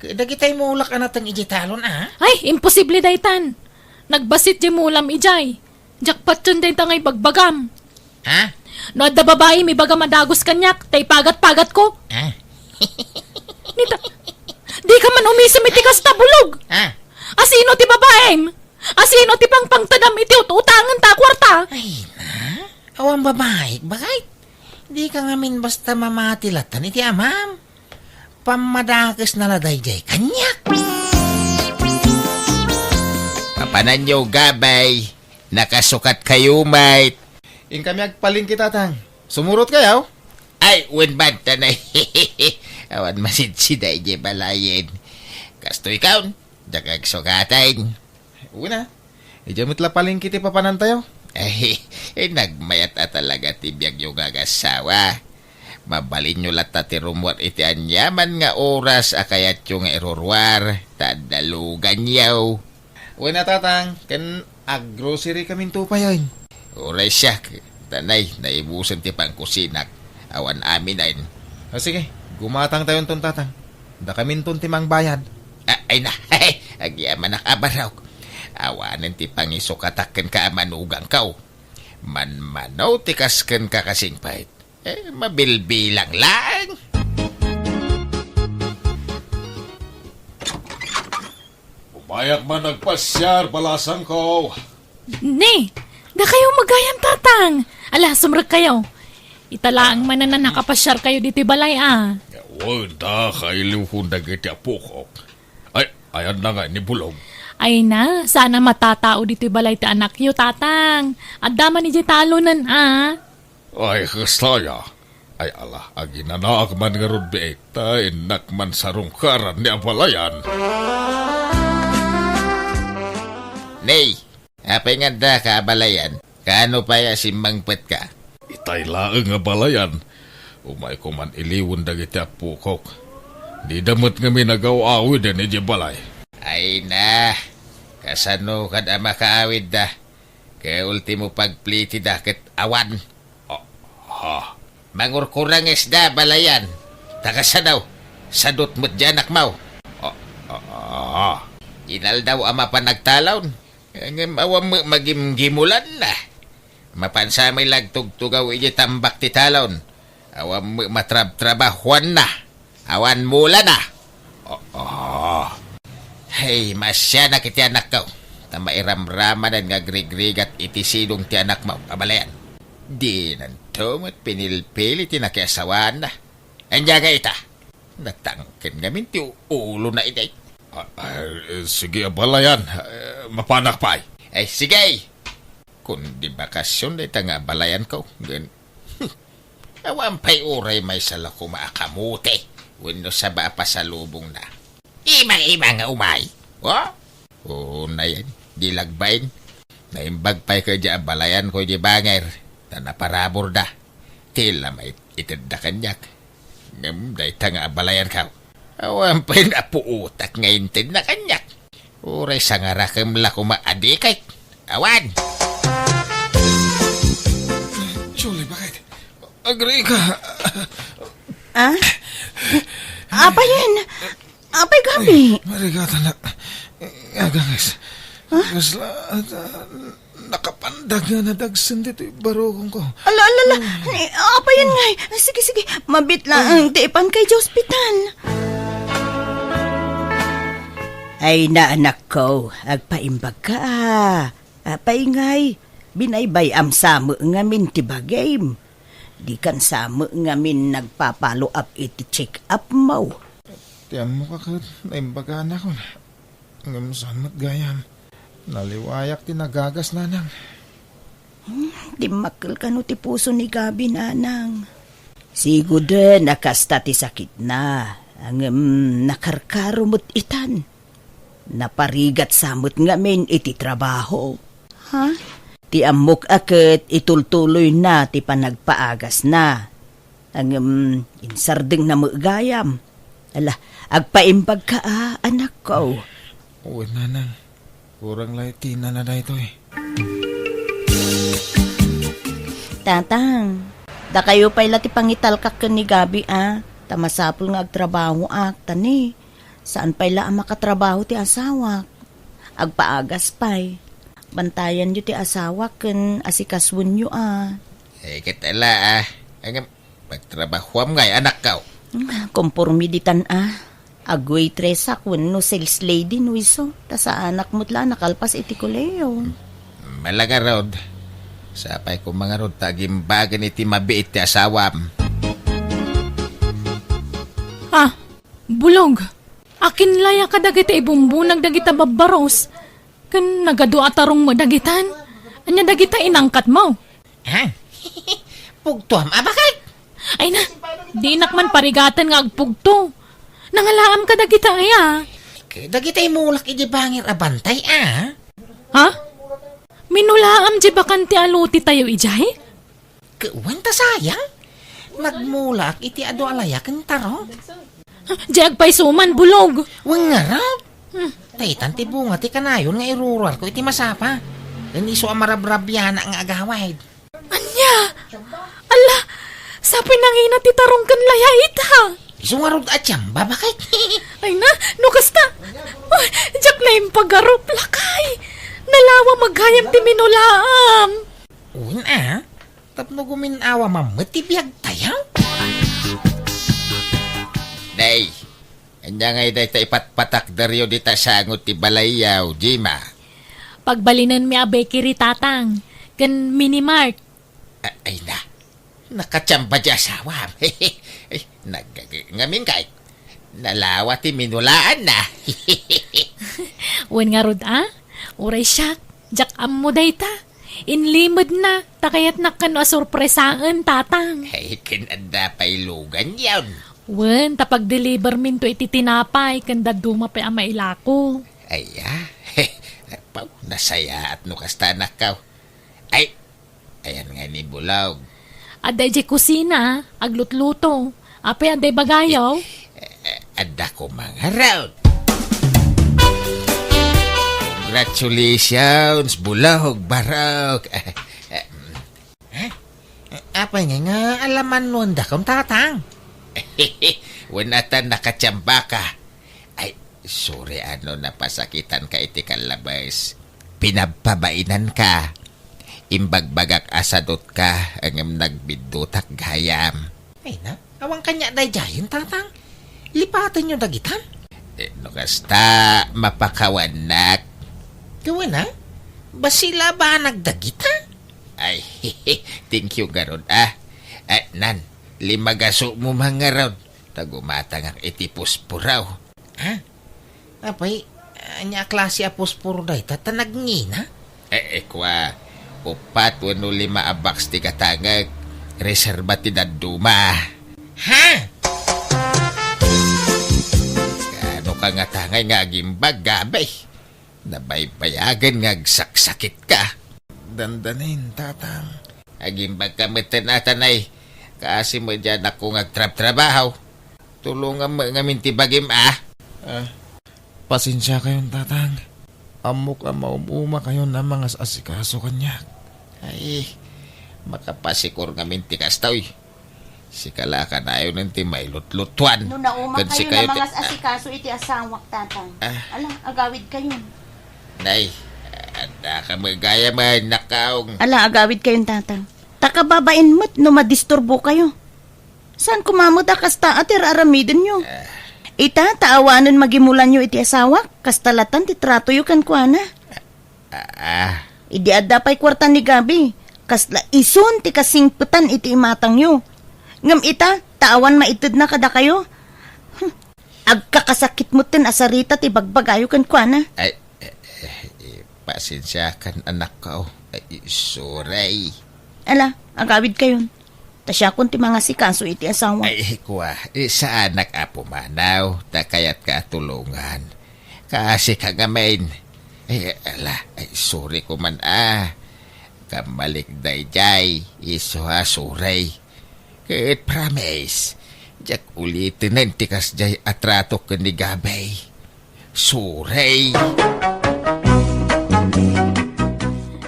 kadagitay mo ulak anatang ijitalon
Ay, imposible daytan. Nagbasit di mulam ijay. Jakpat yun day tangay bagbagam.
Ha?
No da babae may baga madagos kanyak, tay pagat-pagat ko. Nita, di ka man umisam iti kasta bulog. Asino ti babaem? Asino ti pangpangtadam iti utangan ta kwarta?
Ay na, awang babae, bakit? Di ka ngamin basta mamatilatan iti amam. Pamadakas na laday jay kanyak.
Kapanan nyo gabay. Nakasukat kayo mate.
In kami agpaling kita tang. Sumurot kayaw?
Ay, winbad tanay. Awan masidsiday di balayin. Kasto ikaw, dagag sukatayin.
Una. Ijamot la paling kiti papanan tayo.
Ay, nagmayat talaga tibiyag yung gagasawa. Mabalin nyo lata ti rumwar iti anyaman nga oras akayat yung erorwar. Tadalugan yaw.
Una tatang, kan ag-grocery kaming tupayon.
Oray siya, tanay, naibusan ti pangkusinak. Awan amin ayn.
Sige, gumatang tayo ton tatang. Da kamin ton timang bayad.
Ay na, agyaman nakabaraw. Awanan ti pangisukataken ka manugang kaw. Manmanaw ti kasken ka kasing pait. Mabilbilang lang.
Umayak man nagpasyar, balasan ko.
Ne, da kayo magayam tatang. Ala, sumrag kayo. Italaang man na nakapasyar kayo dito balay
Wala, kailiw kong dagiti apukok. Ay, ayan na nga ni Bulog.
Ay na, sana matatao dito balay ti anak yo tatang. At daman ni talonan
Ay, kastaya. Ay ala, aginanaak man nga rod beekta, inak man sarungkaran ni abalayan.
Nay, apay nga da ka balayan. Kaano pa ya simbangpet ka?
Itay laeng nga balayan. Umay ko man iliwan dagiti apukok. Di damot nga minagaw-awid ni di balay.
Ay na, kasano kad ama kaawid da. Kaya ultimo pagpliti da ket awan. Mangurkurang isda balayan. Takasanaw, sadot mo't janak mau. Inal daw ama pa nagtalon. Ngem awam magimgimulan na. Mapansamay lagtugtugaw iji tambak ti talon. Awam matrab-trabahuan na. Awan mula na. Hey, masya na kiti anak kaw. Tamairamramanan nga grigrigat iti sidong ti anak mo, kabalayan. Di nantumot pinilpili ti nakiasawan na. Anya ka ita. Natangkin gamin ti ulo na iday.
Sige, abalayan. Mapanak pa ay.
Ay, sige. Kundi bakasyon day nga balayan ko. Gan. Awan pa'y uray may sala ko maakamuti. Wano sa ba pasalubong na. Ima-ima nga umay. Oo na yan. Di lagbain. Naimbag pa'y ka dya balayan ko di banger. Na naparabor da. Tila may itanda kanyak. Ngam day nga balayan ka. Awan pa'y napuutak ngayon tin na kanyak. Uray sa nga rakam la ko maadikay. Awan!
Julie, bakit? Agree ka.
Ah? Apa yan? Apay gabi?
Marigata na. Agangis. Kasla, nakapandag nga na dagsan dito barokong ko.
Ala. Apa yan ngay? Sige. Mabit lang. Tiipan kay sa ospital. Ay na anak ko, agpaimbag ka. Apay ngay, binaybay am samo ngamin tibagay. Di kan samo ngamin nagpapalo up iti check up mo.
Tiyan mo ka kat, naimbagan ako na. Ngam saan matgayam. Naliwayak tinagagas na nang.
Di makil ka no ti puso ni Gabi nanang. Sigo din nakasta ti sakit na. Ang nakarkarumot itan. Naparigat samot ngamin iti trabaho. Ha? Ti amok aket itultuloy na ti panagpaagas na. Ang insardeng na magayam. Ala, agpaimbag ka anak ko.
Uy, nanang. Kurang laiti na ito eh.
Tatang, da kayo pala ti pangitalkak ka ni Gabi Tamasapol nga agtrabaho tani. Saan pala ang makatrabaho ti asawa? Agpaagas pa'y. Bantayan nyo ti asawa ken asikaswon nyo
Kitala Ang pagtrabaho ngay anak ka.
Kompormiditan Agway tresak no sales lady no iso. Ta sa anak mo't nakalpas iti koleo.
Malaga rod. Sapay ko mga rod tagimbagan iti mabiit ti asawam.
Bulog. Akin laya ka dagita ibumbunag dagita babaros. Kan nagado atarong mo dagitan. Anya dagita inangkat mo.
Pugtuam, bakit?
Ay na, di man parigatan nga agpugto. Nangalaam ka dagita
Dagitay mulak iji bangir abantay
Ha? Minulaam di bakanti aluti tayo ijay?
Kuwan ta sayang. Nagmulak iti ado alayakan taro.
Di agpay suman bulog.
Wang ngarap. Taytan ti bunga ti kanayon nga irural ko iti masapa. Dan iso amarabrabyan ang agawid.
Anya? Ala, sapay nangina ti tarong kan layait
Iso nga rod at yamba, bakit?
Ay na, nukasta. Diyak na yung pag-arup lakay. Nalawa maghayam ti minulaam.
Un tapno guminawa mamatibiyag tayaw.
Day, anya ngay day ta ipatpatak daryo di ta sangot ti balayaw, Jima.
Pagbalinan mi abe kiri tatang. Kan minimart.
Ay na, nakatsamba di asawa. Ngamin kay, nalawa ti minulaan na.
Wen nga rod Uray siya, jak ammo day ta. Inlimod na, takayat na kano sorpresaan tatang.
Ay, kinanda pa'y lugan yan.
Wen, tapag-deliver min to iti tinapay, kanda duma pa ang mailako.
Ay, Pau, nasaya at nukasta na ka. Ay, ayan nga ni Bulaw.
Aday di kusina, aglutluto. Apay aday bagayaw.
Ada ko mga round. Congratulations, Bulog, Barok.
Apa nga alaman nun da kong tatang?
Wanatan nakatsamba ka. Ay, sorry napasakitan ka iti kalabas. Pinababainan ka. Imbagbagak asadot ka ang nagbidutak gayam.
Ay na, awang kanya day jayon tatang. Lipatan nyo dagitan.
Nukasta, mapakawanak.
Gawin basila ba nagdagita?
Ay, thank you garon Nan, limagaso mo mga raw. Tagumatang ang itipuspuraw.
Apay, anya klase apospuro day tatanag ngina?
Kwa, upat wano 5 abaks ti katangag. Reserba ti daduma.
Ha?
Ano ka nga tangay nga agimbag gabay? Nabaybayagan nga agsaksakit ka.
Dandanin, tatang.
Agimbag ka matanay. Kasi mo dyan ako ngagtrab-trabaho. Tulungan mo nga mintibagim
Pasensya kayon, tatang. Amok ang maumuma kayo na mga asikaso kanya.
Ay, makapasikur nga mintikas tao Si kalaka na ayaw ng timay lutlutuan.
No nauma
Kad si
kayo na
ti-
mga asikaso iti asawak tatang. Ala, agawid kayo.
Nay, anda ka magaya man nakaong.
Ala, agawid kayong tatang. Takababain mo't no madisturbo kayo. Saan kumamot kasta at iraramidin nyo? Ita, taawanan magimulan nyo iti asawak. Kastalatan ti trato yu kan kuana. Idi adda pa'y kwartan ni Gabi. Kasla isun ti kasingputan iti imatang nyo. Ngam ita, taawan maitid na kada kayo. Agkakasakit mo tin asarita ti bagbagayo kan kuana.
Ay, pasensya kan anak ko. Ay, sorry.
Ala, agawid kayon. Tasya kun ti mga sikaso iti asawa.
Ay, kuwa, sa anak apo manaw, takayat ka tulungan. Kasi kagamain. Ay, ala, ay, sorry ko man Kamalik dayjay, iso sorry. Kahit promise, jak ulitin ng tikas jay atrato ka ni Gabay. Sorry.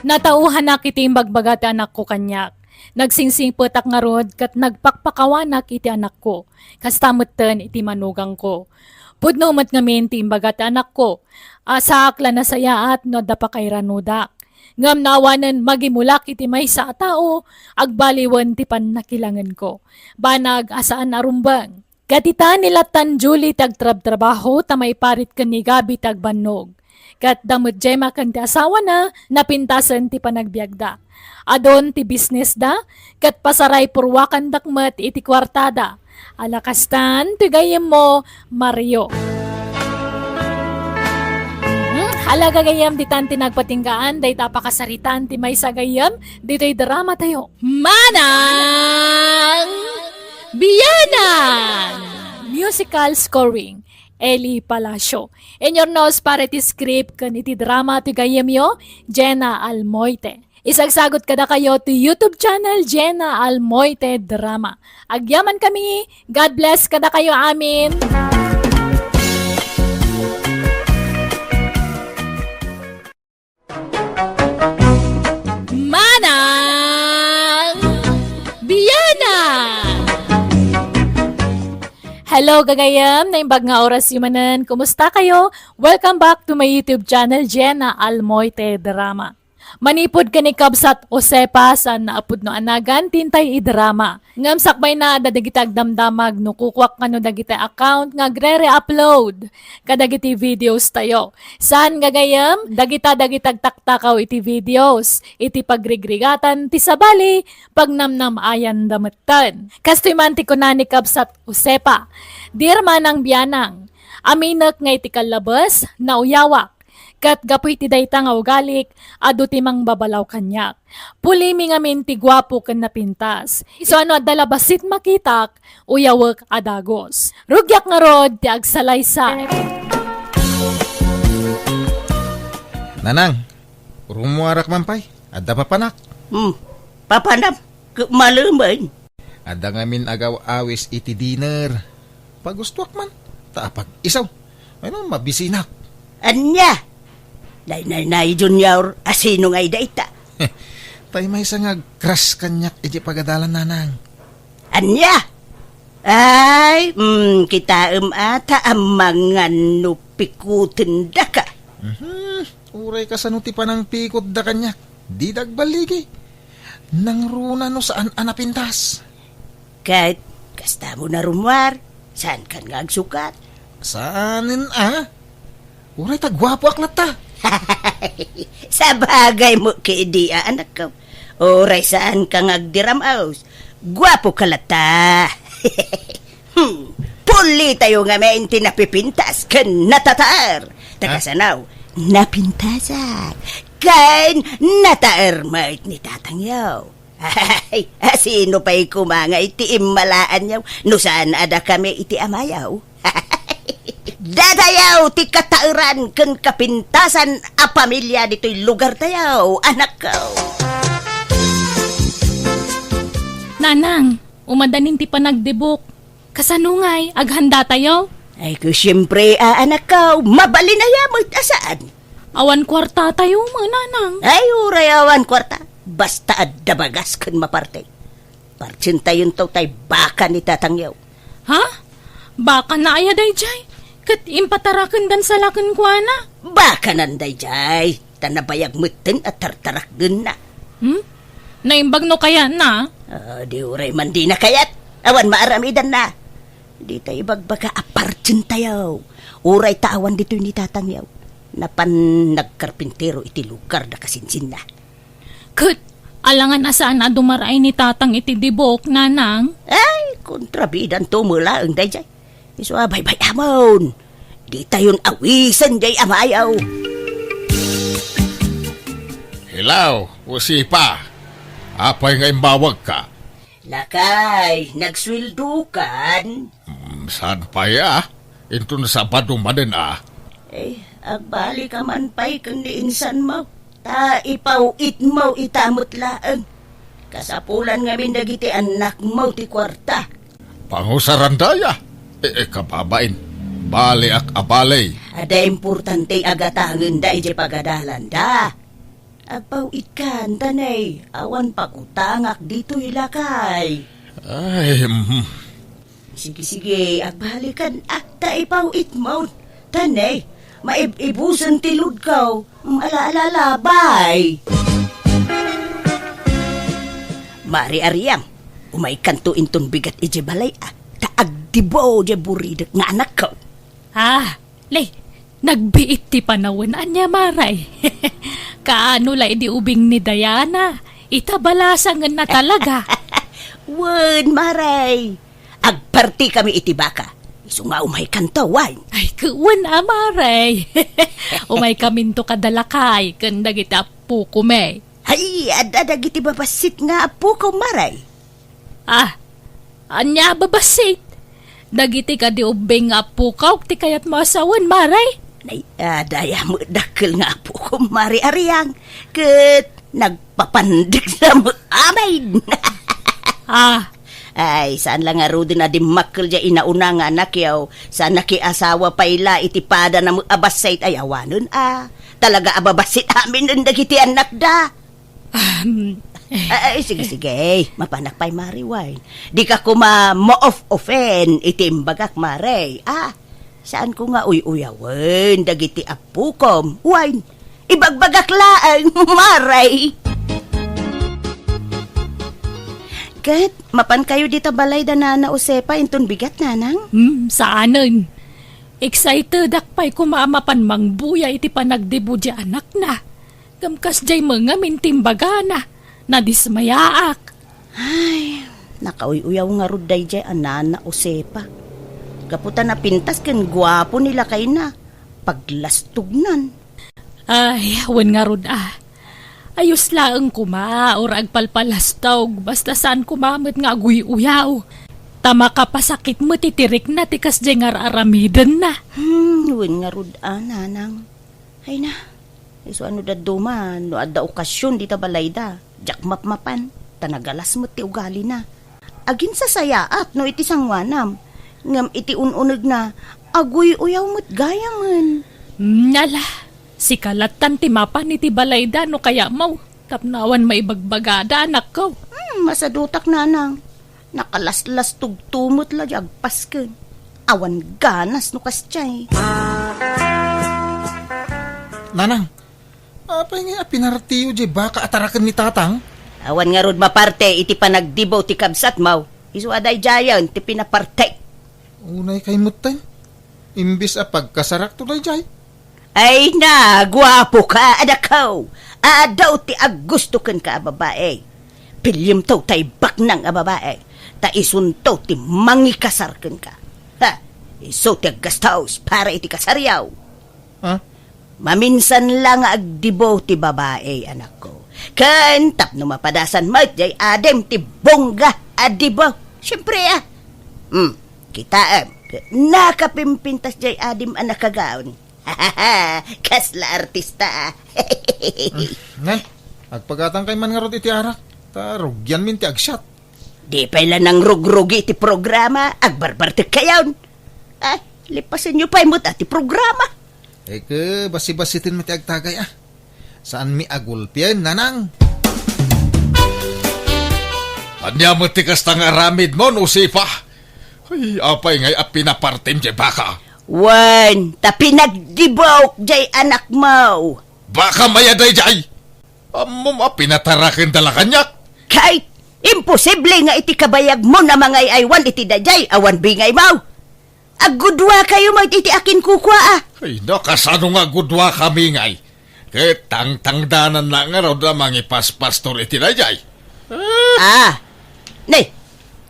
Natauhan na kiti bagbaga ti anak ko kanyak. Nagsingsingpot ak nga rod kat nagpakpakawanak iti anak ko. Kastamutan iti manugang ko. Pudno umat ngamin ti imbaga ti anak ko. Asaak la nasaya at no da pa kay ranudak. Ngam nawanan magimulak iti may sa tao, agbaliwan ti panakilangan ko. Banag asaan arumbang. Katita nila tan Julie tagtrab-trabaho tamay parit ka ni Gabi tagbanog. Kat damot jay makan ti asawa na, napintasan ti panagbiagda. Adon ti business da, kat pasaray purwakan dakmat iti kwartada. Alakastan, ti gayem mo, Mario. Alaga gayam di tan tinagpatinggaan, day tapakasaritan ti may sa gayam, dito'y drama tayo. Manang Biyanan! Musical scoring, Eli Palacio. In your nose para ti script kan iti drama ti gayam yo, Jenna Almoite. Isagsagot kada kayo to YouTube channel Jenna Almoite Drama. Agyaman kami, God bless kada kayo amin. Manang Biyana! Hello gagayam, naimbag nga oras yumanan. Kumusta kayo? Welcome back to my YouTube channel, Jenna Almoite Drama. Manipod ka ni Kabsat Osepa sa naapod no anagan, tintay idrama. Ngam sakbay na dadagitag damdamag no kukwak ka no dagitay account nga gre-re-upload. Kadagiti videos tayo. Saan gagayam? Dagitag taktakaw iti videos. Iti pagrigrigatan ti sabali, pagnamnam ayan dametan. Kastoy manti ko na ni Kabsat Osepa. Dear Manang Biyanang, aminak nga iti kalabas na uyawak. Kat gapoy ti dayta nga ugalik, adu ti mang babalaw kanyak. Pulimi nga min ti gwapo ken napintas. Iso ano dalabasit makitak, uyawak adagos. Rugyak nga rod ti agsalaysa.
Nanang, rumuarak man pay. Adda papanak.
Papanap, malumbay.
Adda ngamin agaw awis iti dinner. Pagustuak man. Taapag isaw. Ano, mabisinak.
Anya? Nay junior, asino ngay dayta?
Tay may nga crush kanyak iti pagadalan nanang.
Anya? Ay, kita ata ang mga nupikutin da ka.
Uray ka sa nuti pa ng pikot da kanyak. Di dagbaligi. Nang runa no saan anapintas.
Kahit kasta mo na rumwar, saan ka nga agsukat?
Saanin Uray tagwapo aklat ta.
Sa bagay mo kiidia, anak ko. Oray saan ka ngagdiram aus. Gwapo ka lata. Puli tayo nga may tinapipintas kan natatar. Takasanaw, napintasan.
Kan nataermait ni Tatang Yaw. Ay, sino pa'y kumanga iti immalaan yaw? No saan ada kami iti amayaw? Dadayaw ti katairan ken kapintasan a pamilya dito'y lugar tayaw, anak ko.
Nanang, umadanin ti panagdibok. Kasanungay, aghanda tayo.
Ay ko siyempre, anak ko, mabali na yamot asaan.
Awan kwarta tayo, mga nanang.
Ay, urayawan kwarta. Basta adda bagas ken maparte. Partsinta yun to tay baka ni Tatang Yaw.
Ha? Baka na aya day jay. Kat impatarakan dan sa lakan kwa na.
Baka nanday jay. Tanabayag mutin at tartarak dun na.
Naimbag no kaya na?
Di uray man di na kayat. Awan maaramidan na. Di tayo bagbaka apartsin tayo. Uray tawan dito ni Tatang Yaw. Napan nagkarpintero iti lugar na kasinsin na.
Kat, alangan asaan na dumaray ni Tatang iti dibok, nanang.
Ay, kontrabidan to mula ang day jay. Iso bay amon. Di tayon awisan jay amayaw.
Hilaw, usipa. Apay nga imbawag ka.
Lakay, nagswildukan.
Saan pa ya? Ito na sa badumanin
Agbali ka man pa'y kundi insan mo. Ta ipaw it mo itamot laang. Kasapulan nga mindagiti anak mo ti kwarta.
Pangusarandaya. Kababain. Bali ak abalay.
Ada importante agatangan da ije pagadalan da. Agpaw it kan tanay. Awan pakutangak dito ilakay.
Ay,
Sige, agbalikan akta ipaw it mo. Tanay. Maibusan tilud kaw. Ala-ala, bye. Mari Ariam, umay kanto inton bigat ije balay taag dibo je buridak nga anak ko.
Lay, nagbiit ti panawan anya maray. Kaano lay di ubing ni Diana. Itabalasangan na talaga.
Wen, maray. Agparti kami iti baka. Isu nga umay kanto, wine.
Ay, kuwan amaray. Umay kaminto kadalakay, kanda kita po kume.
Ay, adadag iti babasit nga apo ko, maray.
Anya babasit. Dagiti ka di ubing nga po kaw, ti kayat masawan, maray.
Nay, daya mo dakil nga apo ko, mari Ariang. Kat nagpapandig na mo amay. Ay, saan lang nga ro din na di makil dya inauna nga anak yaw. Saan nakiasawa pa ila itipada na abasait ay awanon Talaga ababasit amin nun dagiti anak da. Ay, sige. Mapanak pa'y mari wine. Di ka kuma mo-off-offen itimbagak mare. Saan ko nga uyawen dagiti apukom. Wine, ibagbagak laang maray. Kat, mapan kayo dito balay da na usepa inton bigat nanang?
Saanon? Excited akpay kumamapan mangbuya iti panagdibo di anak na. Gamkas jay mga mintimbaga na dismayaak.
Ay, nakauyaw nga ruday jay anana usepa. Kaputan na pintas ken guwapo nila kay na. Paglastugnan.
Ay, wan nga rud Ayos laeng kuma, or agpalpalastog, basta saan kumamit nga aguy-uyaw. Tama ka pasakit mo, titirik na, tikas dyan nga aramiden na.
Wen nga rud nanang. Ay na, iso ano da duman, no adda okasyon dita balay da. Jak mapmapan, tanagalas mo ti ugali na. Agin sa sayaat, no iti sangwanam. Ngam iti ununag na, aguy-uyaw mo't gayaman.
Nala. Si kalatan ti mapan iti balayda no kaya mau. Tapnawan maibagbagada anak ko.
Masadutak nanang. Nakalaslas tugtumot la jagpas ken. Awan ganas no kasyay.
Nanang, apay nga pinartiyo di baka atarakan ni Tatang?
Awan nga rod maparte iti panagdibaw ti kabsat maw. Isu aday jayan ti pinaparte.
Unay kay mutten. Imbis pagkasarak to jay.
Ay na, guwapo ka, anak ko. Daw ti agusto ken ka babae. Pilyem to tay baknang a babae. Ta isunto ti mangikasar ken ka. Iso ti aggastaos para iti kasaryaw.
Maminsan lang agdibo ti babae, anak ko. Kan tapno mapadasan mo, jay adem ti bongga adibo. Siyempre kita nakapimpintas jay adim anak kagaon. Kasla artista.
Nay, agpagatang kay man nga rod iti arak. Tarugyan min ti agsyat.
Di pala nang rugrugi ti programa, agbarbartek kayon. Ay, lipasin nyo pa imot ti programa.
Eke, basi-basitin mo ti agtagay Saan mi agulpian, nanang?
Anya mo tikas tang aramid mo, Nusipa. Ay, apay ngay pinapartim di baka.
Wan, tapi nagdibok jay anak mo.
Baka mayaday jay. Amom pinatarakin dala kanyak.
Kahit imposible nga iti kabayag mo na mga aywan iti dajay, awan bingay mo. Agudwa kayo mo iti akin kukwa
Ay, nakasano nga gudwa kami ngay. Tang-tangdanan na nga raw na mga paspastor iti dajay.
Nay,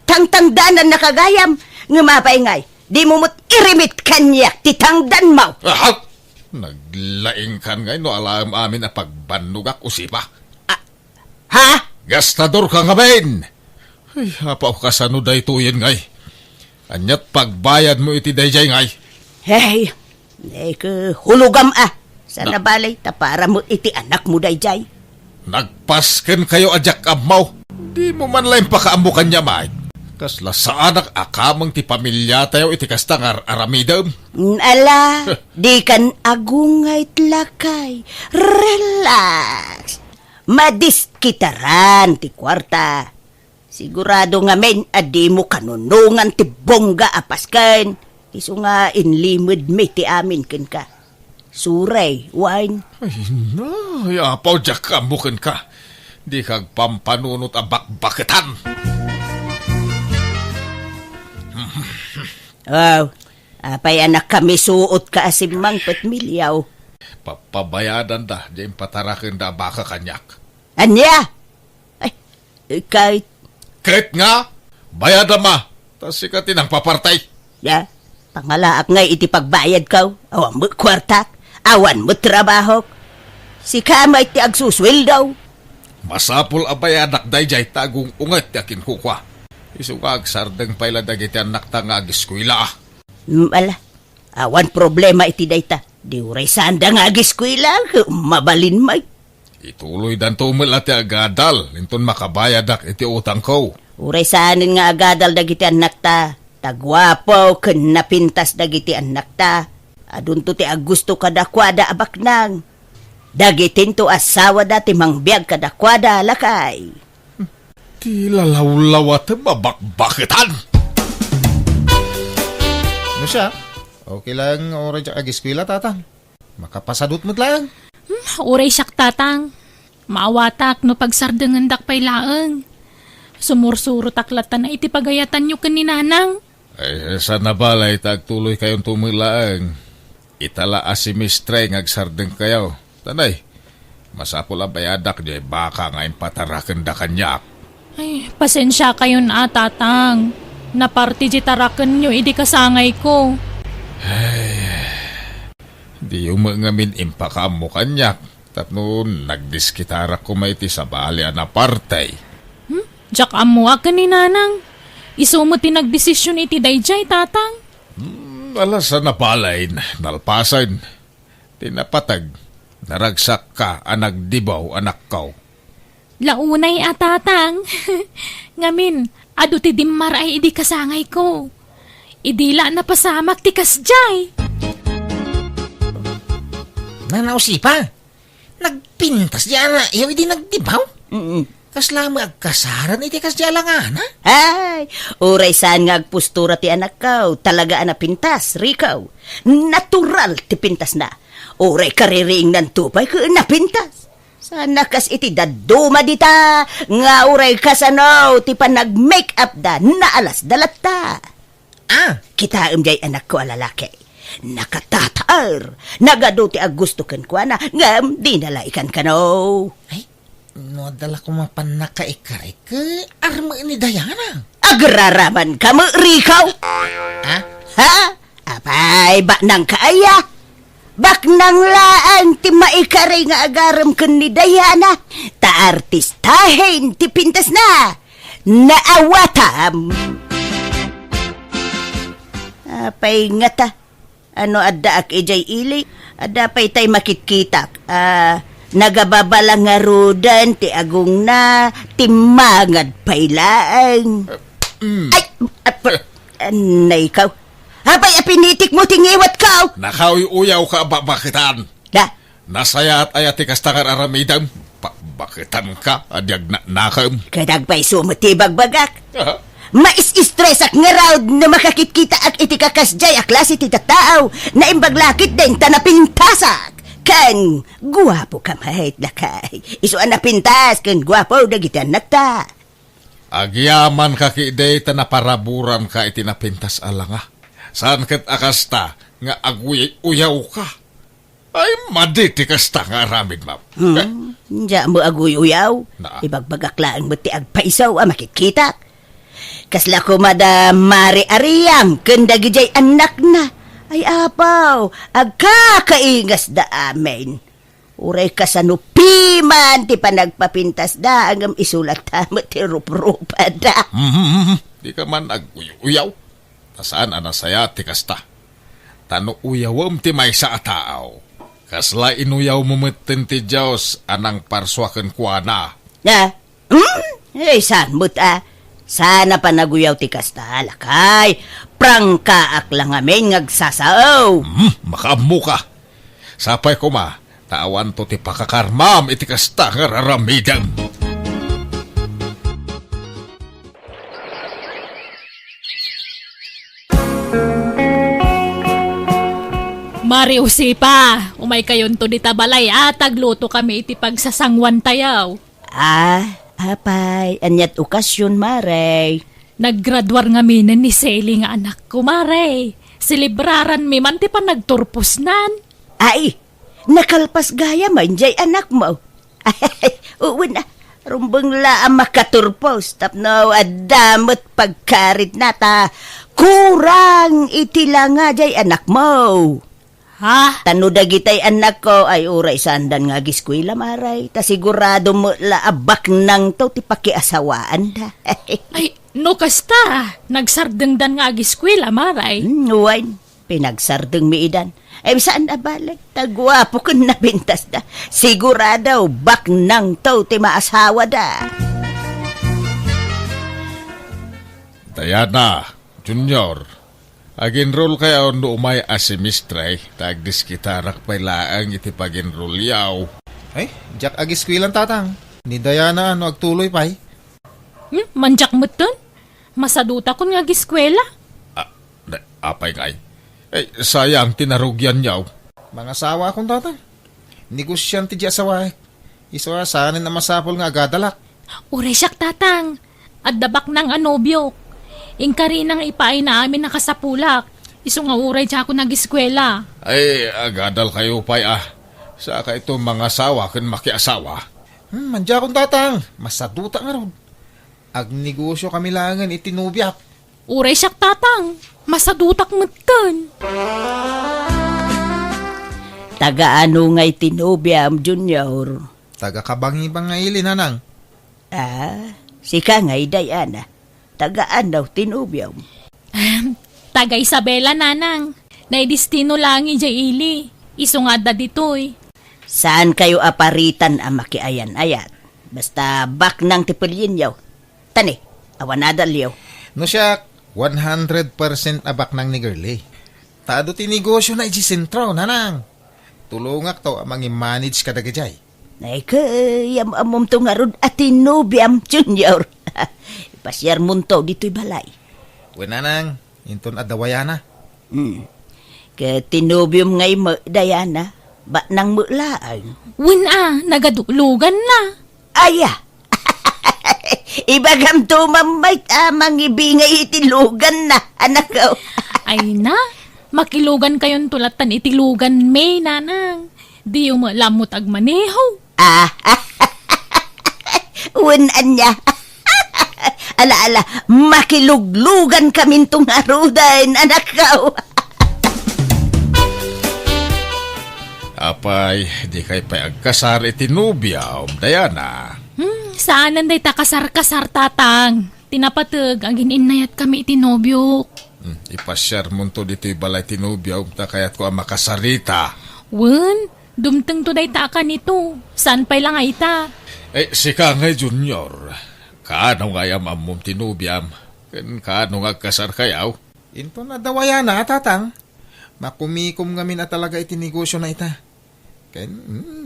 tangtangdanan na kagayam, ngumapay ngay, di mo mo't irimit kanyak, titangdan mo.
Naglaing kan ngay no alam amin na pagbanugak usipa.
Ha?
Gastador ka nga ben. Ay, hapaw kasano day tuyen ngay. Anyat pagbayad mo iti dayjay ngay.
Hey, hulugam Sana balay, tapara mo iti anak mo dayjay.
Nagpasken kayo ajak amaw. Di mo man lang pakaamukan niya may. Kasla sa anak akamang ti pamilya tayo iti kastangar aramidam.
Ala, di kan agungay tlakay. Relax. Madiskitaran ti kwarta. Sigurado nga men, adi mo kanunungan ti bongga apaskan. Iso nga inlimod me ti amin ken ka. Suray, wine.
Ay na, yapaw jak amukan ka. Di kag pampanunot abak-baketan.
Wow, apay anak kami suot ka asimang petmilyaw.
Papabayadan da, di patarakin da baka kanyak.
Anya? Ay, kahit,
Kahit nga, bayada ma. Tas ikatin ang papartay.
ya, pangalaak ngay iti pagbayad kaw. Awan mo kwartak, awan mo trabaho. Si kamay ti agsuswil daw.
Masapul abay anak dayjay tagong ungat yakin kukwa. Isukag sardeng paila dagiti anak ta nga agiskwila.
Ala, awan problema iti dayta. Di uray sanda nga agiskwila, mabalin may.
Ituloy dan tumil ati agadal. Linton makabayadak iti utang ko.
Uray saanin nga agadal dagiti anak ta. Tagwapo ken napintas dagiti anak ta. Adun to ti agusto kadakwada abaknang. Dagitin to asawa dati mangbiag kadakwada lakay.
Ti lalaw-law at mabakbakitan.
Ano siya? Okay lang oray dyan agiskwila, tatang. Makapasadot mo lang.
Uray siyak tatang. Maawatak no pagsardengan dakpay laeng. Sumursuro taklatan na iti pagayatan nyo kaninanang.
Ay, sana balay tagtuloy kayong tumilaang. Itala asimistre ngagsardeng kayo. Tanay, masapul ang bayadak di baka ngayon patarakan da kanyak.
Ay, pasensya kayo na tatang. Naparti di tarakan nyo, idi kasangay ko.
Di yung mga min impakam mo kanyak. Tapno nagdiskitarak ko maiti sa bali na partay.
Diyak amuwa kaninanang. Iso mo tinagdesisyon iti dayjay tatang.
Alas sa napalay, nalpasan. Tinapatag, naragsak ka, anagdibaw, anak kau.
Launay tatang. Ngamin, adu ti dimmar ay idi kasangay ko. Idila na pasamak ti kasjay.
Nanausipa. Nagpintas diyan na iyo hindi nagdibaw. Kasla mo agkasaran iti kasdiya lang ana.
Ay, uray saan nga agpustura ti anak kaw, talaga na pintas, rikaw. Natural ti pintas na. Uray kaririing ng tupay ka napintas. Sana kas iti daduma dita, nga uray kasano, ti pa nag-make up da, naalas dalata. Kita jay anak ko alalaki. Nakatatar, nagado ti agusto ken kwa na, ngam di nalaikan ka no.
Ay, no dala ko mapanakaikay ka arma ni Diana.
Agraraman ka mo, rikaw. Ha? Apay, ba nang kaaya?
Baknang laan ti maikari nga agaram ken ni Diana. Ta artistahin ti pintas na. Naawatam. Apay nga ta. Ano adda ak ijay ili? Adda pay tay makitkitak. Nagababala nga rudan ti agong na timangad paylaang. Ay! Anay ikaw. Apay apinitik mo tingiwat ka.
Nakauyuyaw ka bakitan.
Da?
Nasaya at ayati kastakar aramidam. Bakitan ka, adyag na nakam.
Kadagpay sumutibag bagak. Mais-stress ak nga raw na makakitkita ak iti kakasjay ak klase ti tataaw na imbaglakit din tanapintasak. Kan guwapo ka mahit lakay. Isuan na pintas kan guwapo dagitan nagta.
Agyaman ka kiday tanaparaburam ka iti napintas alanga. Saan kat akasta nga aguy-uyaw ka? Ay, maditi kasta nga aramid, ma'am.
Diya mo aguy-uyaw.
Na?
Ibagbagaklaan mo ti agpaisaw makikita. Kasla ko mari ariyang kendagijay anak na. Ay apaw, agkakaingas da amin. Uray ka sa nupiman ti panagpapintas da hanggang isulat tamo ti rup-rupa da.
Di ka man aguy-uyaw. Tasaan anasaya ti kasta. Tano uyawam ti may sa ataaw. Kasla inuyaw mumutin ti Diyos anang parswakan kuana.
Na? Saan mo ta? Sana pa naguyaw ti kasta, lakay. Prangka ak lang amin ngagsasaw.
Makamu ka. Sapay ko ma, tawan to ti pakakarmam iti kasta nga raramidam.
Mari usipa, umay kayon to di tabalay tagluto kami iti pagsasangwan tayaw.
Apay, anyat okasyon, Maray.
Naggraduar nga minan ni Sally nga anak ko, Mare. Silibraran mi man ti pa nagturpos nan.
Ay, nakalpas gaya man jay anak mo. Ay, uwan na. Rumbang laang makaturpos. Tapno, adamot pagkarit nata. Kurang itila nga jay anak mo.
Ha?
Tano dagitay anak ko ay uray sandan nga giskwila, Maray. Ta sigurado mo laabak nang to ti pakiasawaan da.
Ay, no kasta. Nagsardengdan nga agiskwila, Maray.
Nuwain, pinagsardeng miidan. Ay, saan nabalik? Tagwapo kung nabintas da. Sigurado, bak nang to ti maasawa da.
Diana, Junior,ag-enroll kayo no umay asimistray, tagdis kitarak pay laang iti pag-enroll yaw.
Ay, Jack agiskwilan tatang. Ni Diana ano agtuloy pay.
Manjak mo dun? Masaduta ko nga agiskwela.
Apay ngay. Eh, sayang tinarugyan yaw.
Mga asawa akong tatang. Negosyan ti di asawa. Isa saanin na masapol nga agadalak.
Ure siyak tatang. At dabak ng anobyo. Ingkari nang ipaay na amin nakasapulak. Iso nga uray siya ako nag-eskwela.
Ay, agadal kayo pay Saka ito mga asawa kan makiasawa.
Mandya akong tatang. Masaduta nga ron. Agnegosyo kami langan itinubyak.
Uray siyak tatang. Masadutak mo dun.
Taga-ano nga'y tinubiam, Junior?
Taga-kabangi-bangaili nanang.
Sika nga'y Diana. Tagaan daw tinubiam.
Taga Isabela nanang. Naidistino lang ijay ili. Iso nga da ditoy.
Saan kayo aparitan ang makiayan-ayat? Basta bak ng tipilyin yaw. Tani, awanada liyaw.
No siya, 100% abak ng ni girlie. Taado ti negosyo na ijisentro, nanang. Tulungak to ang mangi-manage ka dagajay.
Ay kayam amom to nga rod at tinubiam, Junior. Pasyar munto dito'y balay.
Uy, nanang, inton adawayana.
Ka tinubiam ngay mo, Diana, ba nang mulaan?
Nagadulugan na.
Aya! Ibagam to mamay amang ibingay itilugan na, anak ko.
Ay na, makilugan kayon tulatan itilugan may nanang. Di umalamot agmaneho.
Unan niya. Ala, makiluglugan kaming tong arudan, anak ko.
Apay, di kay pa agkasar itinubya, Dayana.
Saan nanday ta kasar-kasar tatang? Tinapatag, ang gininayat kami itinobyo.
Ipasyar mo to dito'y balay tinubya, ta kayat ko ang makasarita.
Wen, dumteng to day ta ka nito. Saan pa'y lang ay ta?
Si Kangay Junior, kaano nga yam amom tinubyam, kaano nga kasar kayaw?
Into na dawaya na, tatang. Makumikom ngamin na talaga itinegosyo na ita.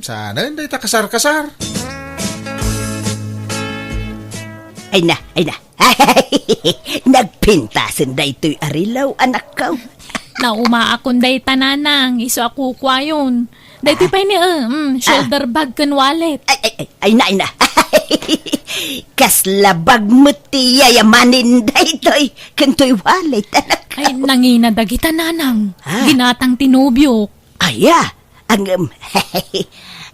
Sana hindi ta kasar-kasar.
Ay na. Nagpintasan da ito'y arilaw, anak ko.
Naumaakon day tananang, iso ako kwayon. Dahiti pa'y ni shoulder bag kan wallet.
Ay na. Kaslabag mo ti yayamanin da ito'y kanto'y wallet, anak ko.
Ay, nanginadag ita nanang.
Ah.
Ginatang tinubyok.
Aya,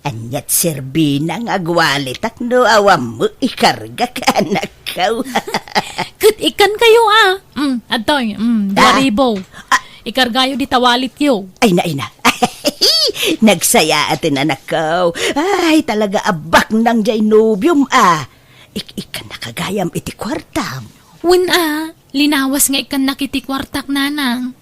anyat serbina nga wallet ak no awam mo ikarga ka, anak ko.
Kat ikan kayo Adoy, 2,000. Ikargayo di tawalit yo.
Ay na. Nagsaya atin, anak ko. Ay, talaga abak ng jaynobium, Ikan nakagayam iti kwartam.
Wen linawas nga ikan nakitikwartak nanang.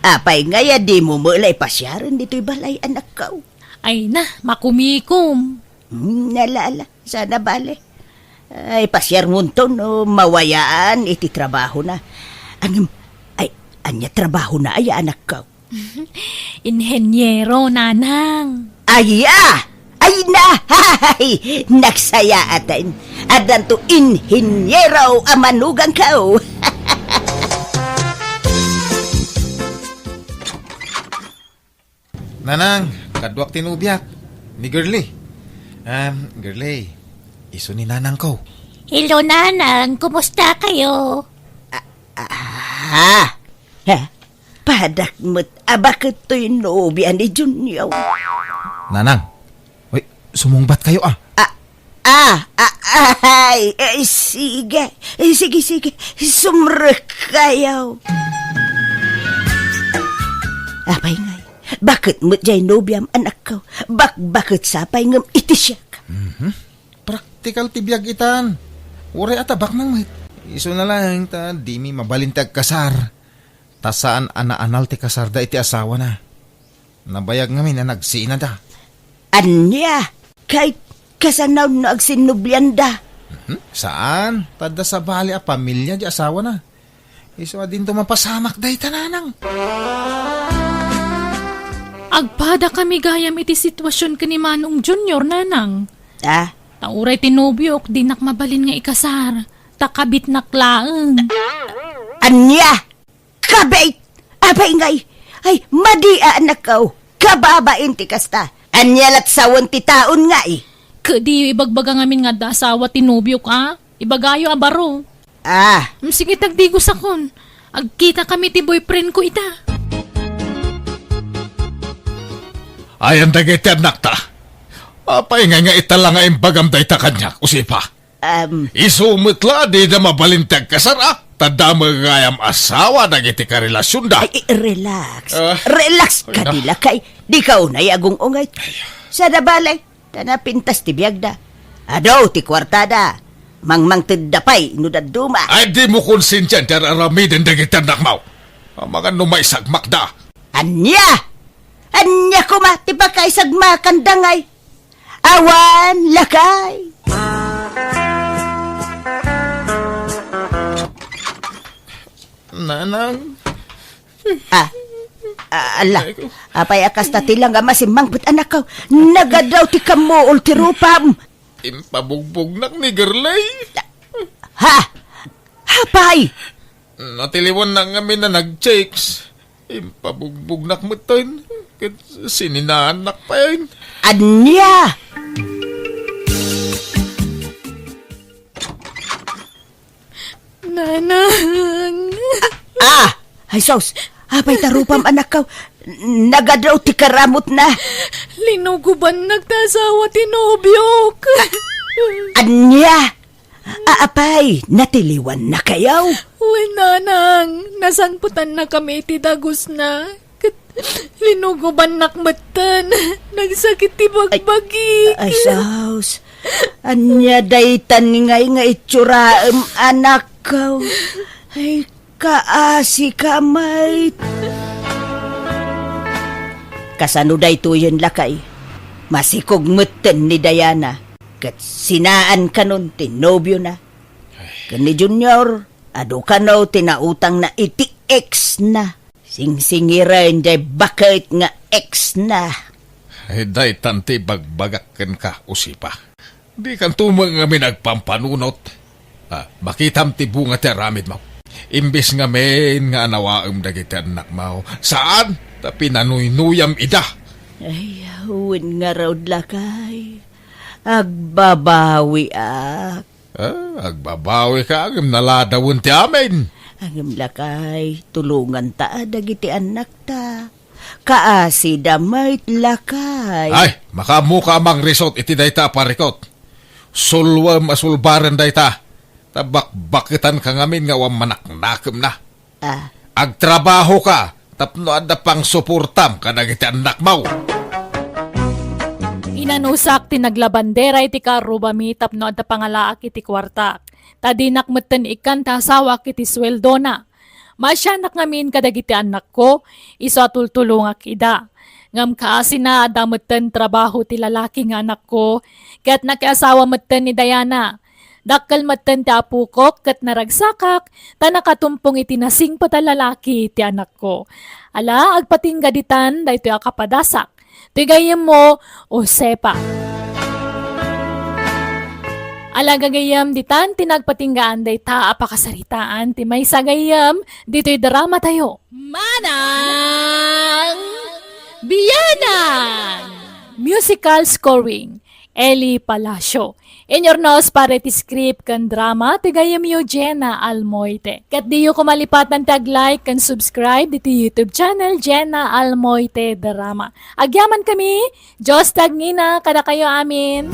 Apay ngaya di mo mulay pasyaran dito'y balay, anak ko.
Ay na, makumikom.
Nalala, sana bale. Ay, pasyar mo to, no, mawayaan, iti trabaho na. Anya trabaho na, ay, anak ko.
Inhenyero nanang.
Ay na, nagsaya atin. Adan to inhinyero amanugang ko.
Nanang, kadwak tinubyak. Ni Girly. Girly, iso ni nanang ko.
Hello nanang, kumusta kayo?
Padak mo't abakit to'y nobya ni Junior.
Nanang, sumungbat kayo
Sige, sumrek kayo. Apay ngay, bakit mo't jay nobyam, anak ko? Bakit sapay ngam iti siya ka?
Praktikal tibiyag itan. Uray atabak nang mahit. Iso na lang ta, di mi mabalintag kasar. Tasaan ana-anal ti kasar da iti asawa na. Nabayag ngamin na nagsina da.
Anya, kahit kasanaw na agsinubyan da.
Saan? Tada sa bali a pamilya di asawa na. Iso din to mapasamak da itananang.
Agpada kami gayam iti sitwasyon ka ni Manong Junior nanang. Tauray tinubyok, di nakmabalin nga ikasar. Takabit naklaang.
Anya! Kabait! Abay ngay! Ay, madia anak ko! Kababain ti kasta! Anya lat sawon ti taon nga
Kadi ibagbaga ngamin nga da asawa tinubyok Ibagayo abaro. Sige tagdigos akon. Agkita kami ti boyfriend ko ita.
Ayan dagiti anak ta. Apay nga itala nga imbagam day ta kanyak, usipa. Isumutla di na mabalintag kasar Tada magayam asawa dagiti karelasyon da.
Relax. Relax ka nila kay. Di ka unay agong ungay. Sa dabalay, tanapintas ti biyagda. Adaw ti kwartada. Mangmang tindapay, nudaduma.
Ay di mo konsensyan dararamidin dagiti anak mo. Mga numay sagmak da.
Anya kuma, ti ba kay sagmakan dangay? Awan, lakay.
Nanang.
Ala, apay akas ta tilang nga masimangbut anak ko. Nagadaw ti kamo ul ti rupam.
Impabugbog nak ni Girlay.
Hapay.
Natiliwon na ngamin na nag-checks. Impabugbog nak mo tayo. Sininaanak pa yun.
Anya.
Nanang.
Ay sos, apay tarupam anak ko. Nagadaw ti karamot na.
Linuguban nagtasawa tinubyok.
Anya. Apay, natiliwan na kayaw.
Uy, nanang, nasanputan na kami iti dagos na. Linuguban nakmatan. Nagsakit ti bagbagi.
Ay, saus. Anya daytan nga itsuraem anak ko. Ay, kaasi ka, mate. Kasano daytoyen lakay? Masikog meten ni Diana. Kat sinaan ka nun, tinobyo na. Kani Junior, ado ka no, tinautang na iti ex na. Singsingiran day bakit nga ex na.
Ay, day tanti bagbagakan ka, usipa. Di kan tumang nga nagpampanunot. Makitam ti bunga ti aramid mo. Imbis nga men nga anawaam dagiti anak mo. Saan? Ta pinanuynuyam ida.
Ay, huwin nga raw lakay. Agbabawi ak.
Agbabawi ka, agam naladawon ti amin.
Agam lakay, tulungan ta dagiti anak ta. Kaasi damay lakay.
Ay, makamuka mang resort iti dayta parikot. Sulwam asulbaran dayta. Tabak-bakitan ka ngamin nga wam manaknakem na. Agtrabaho ka, tapno adda pang suportam kadagiti anak mo.
Inanusak ti naglabandera iti karubami tapno adda pangalaak iti kwartak. Tadinak metten ikan tasawak iti sweldo na. Masyanak ngamin kadagiti anak ko, iso atultulungak ida. Ngam kaasi na adda metten trabaho ti lalaki nga anak ko, ket nakiasawa metten ni Diana. Dakkel metten ti apu ko ket naragsakak, ta nakatumpong iti nasing patalalaki ti anak ko. Ala, agpatingga ditan, daytoy akapadasak. Tigayem mo, Josepa. Ala gagayam ditan, tinagpatinggaan dayta apakasaritaan, ti may sagayam, dito'y drama tayo. Manang Biyanan! Musical scoring, Eli Palacio. In your nose, para ti script kan drama, tigayam yo Jenna Almoite. Kat di yo kumalipatan tag-like kan subscribe diti YouTube channel Jenna Almoite Drama. Agyaman kami, Diyos tag ngina, kada kayo amin.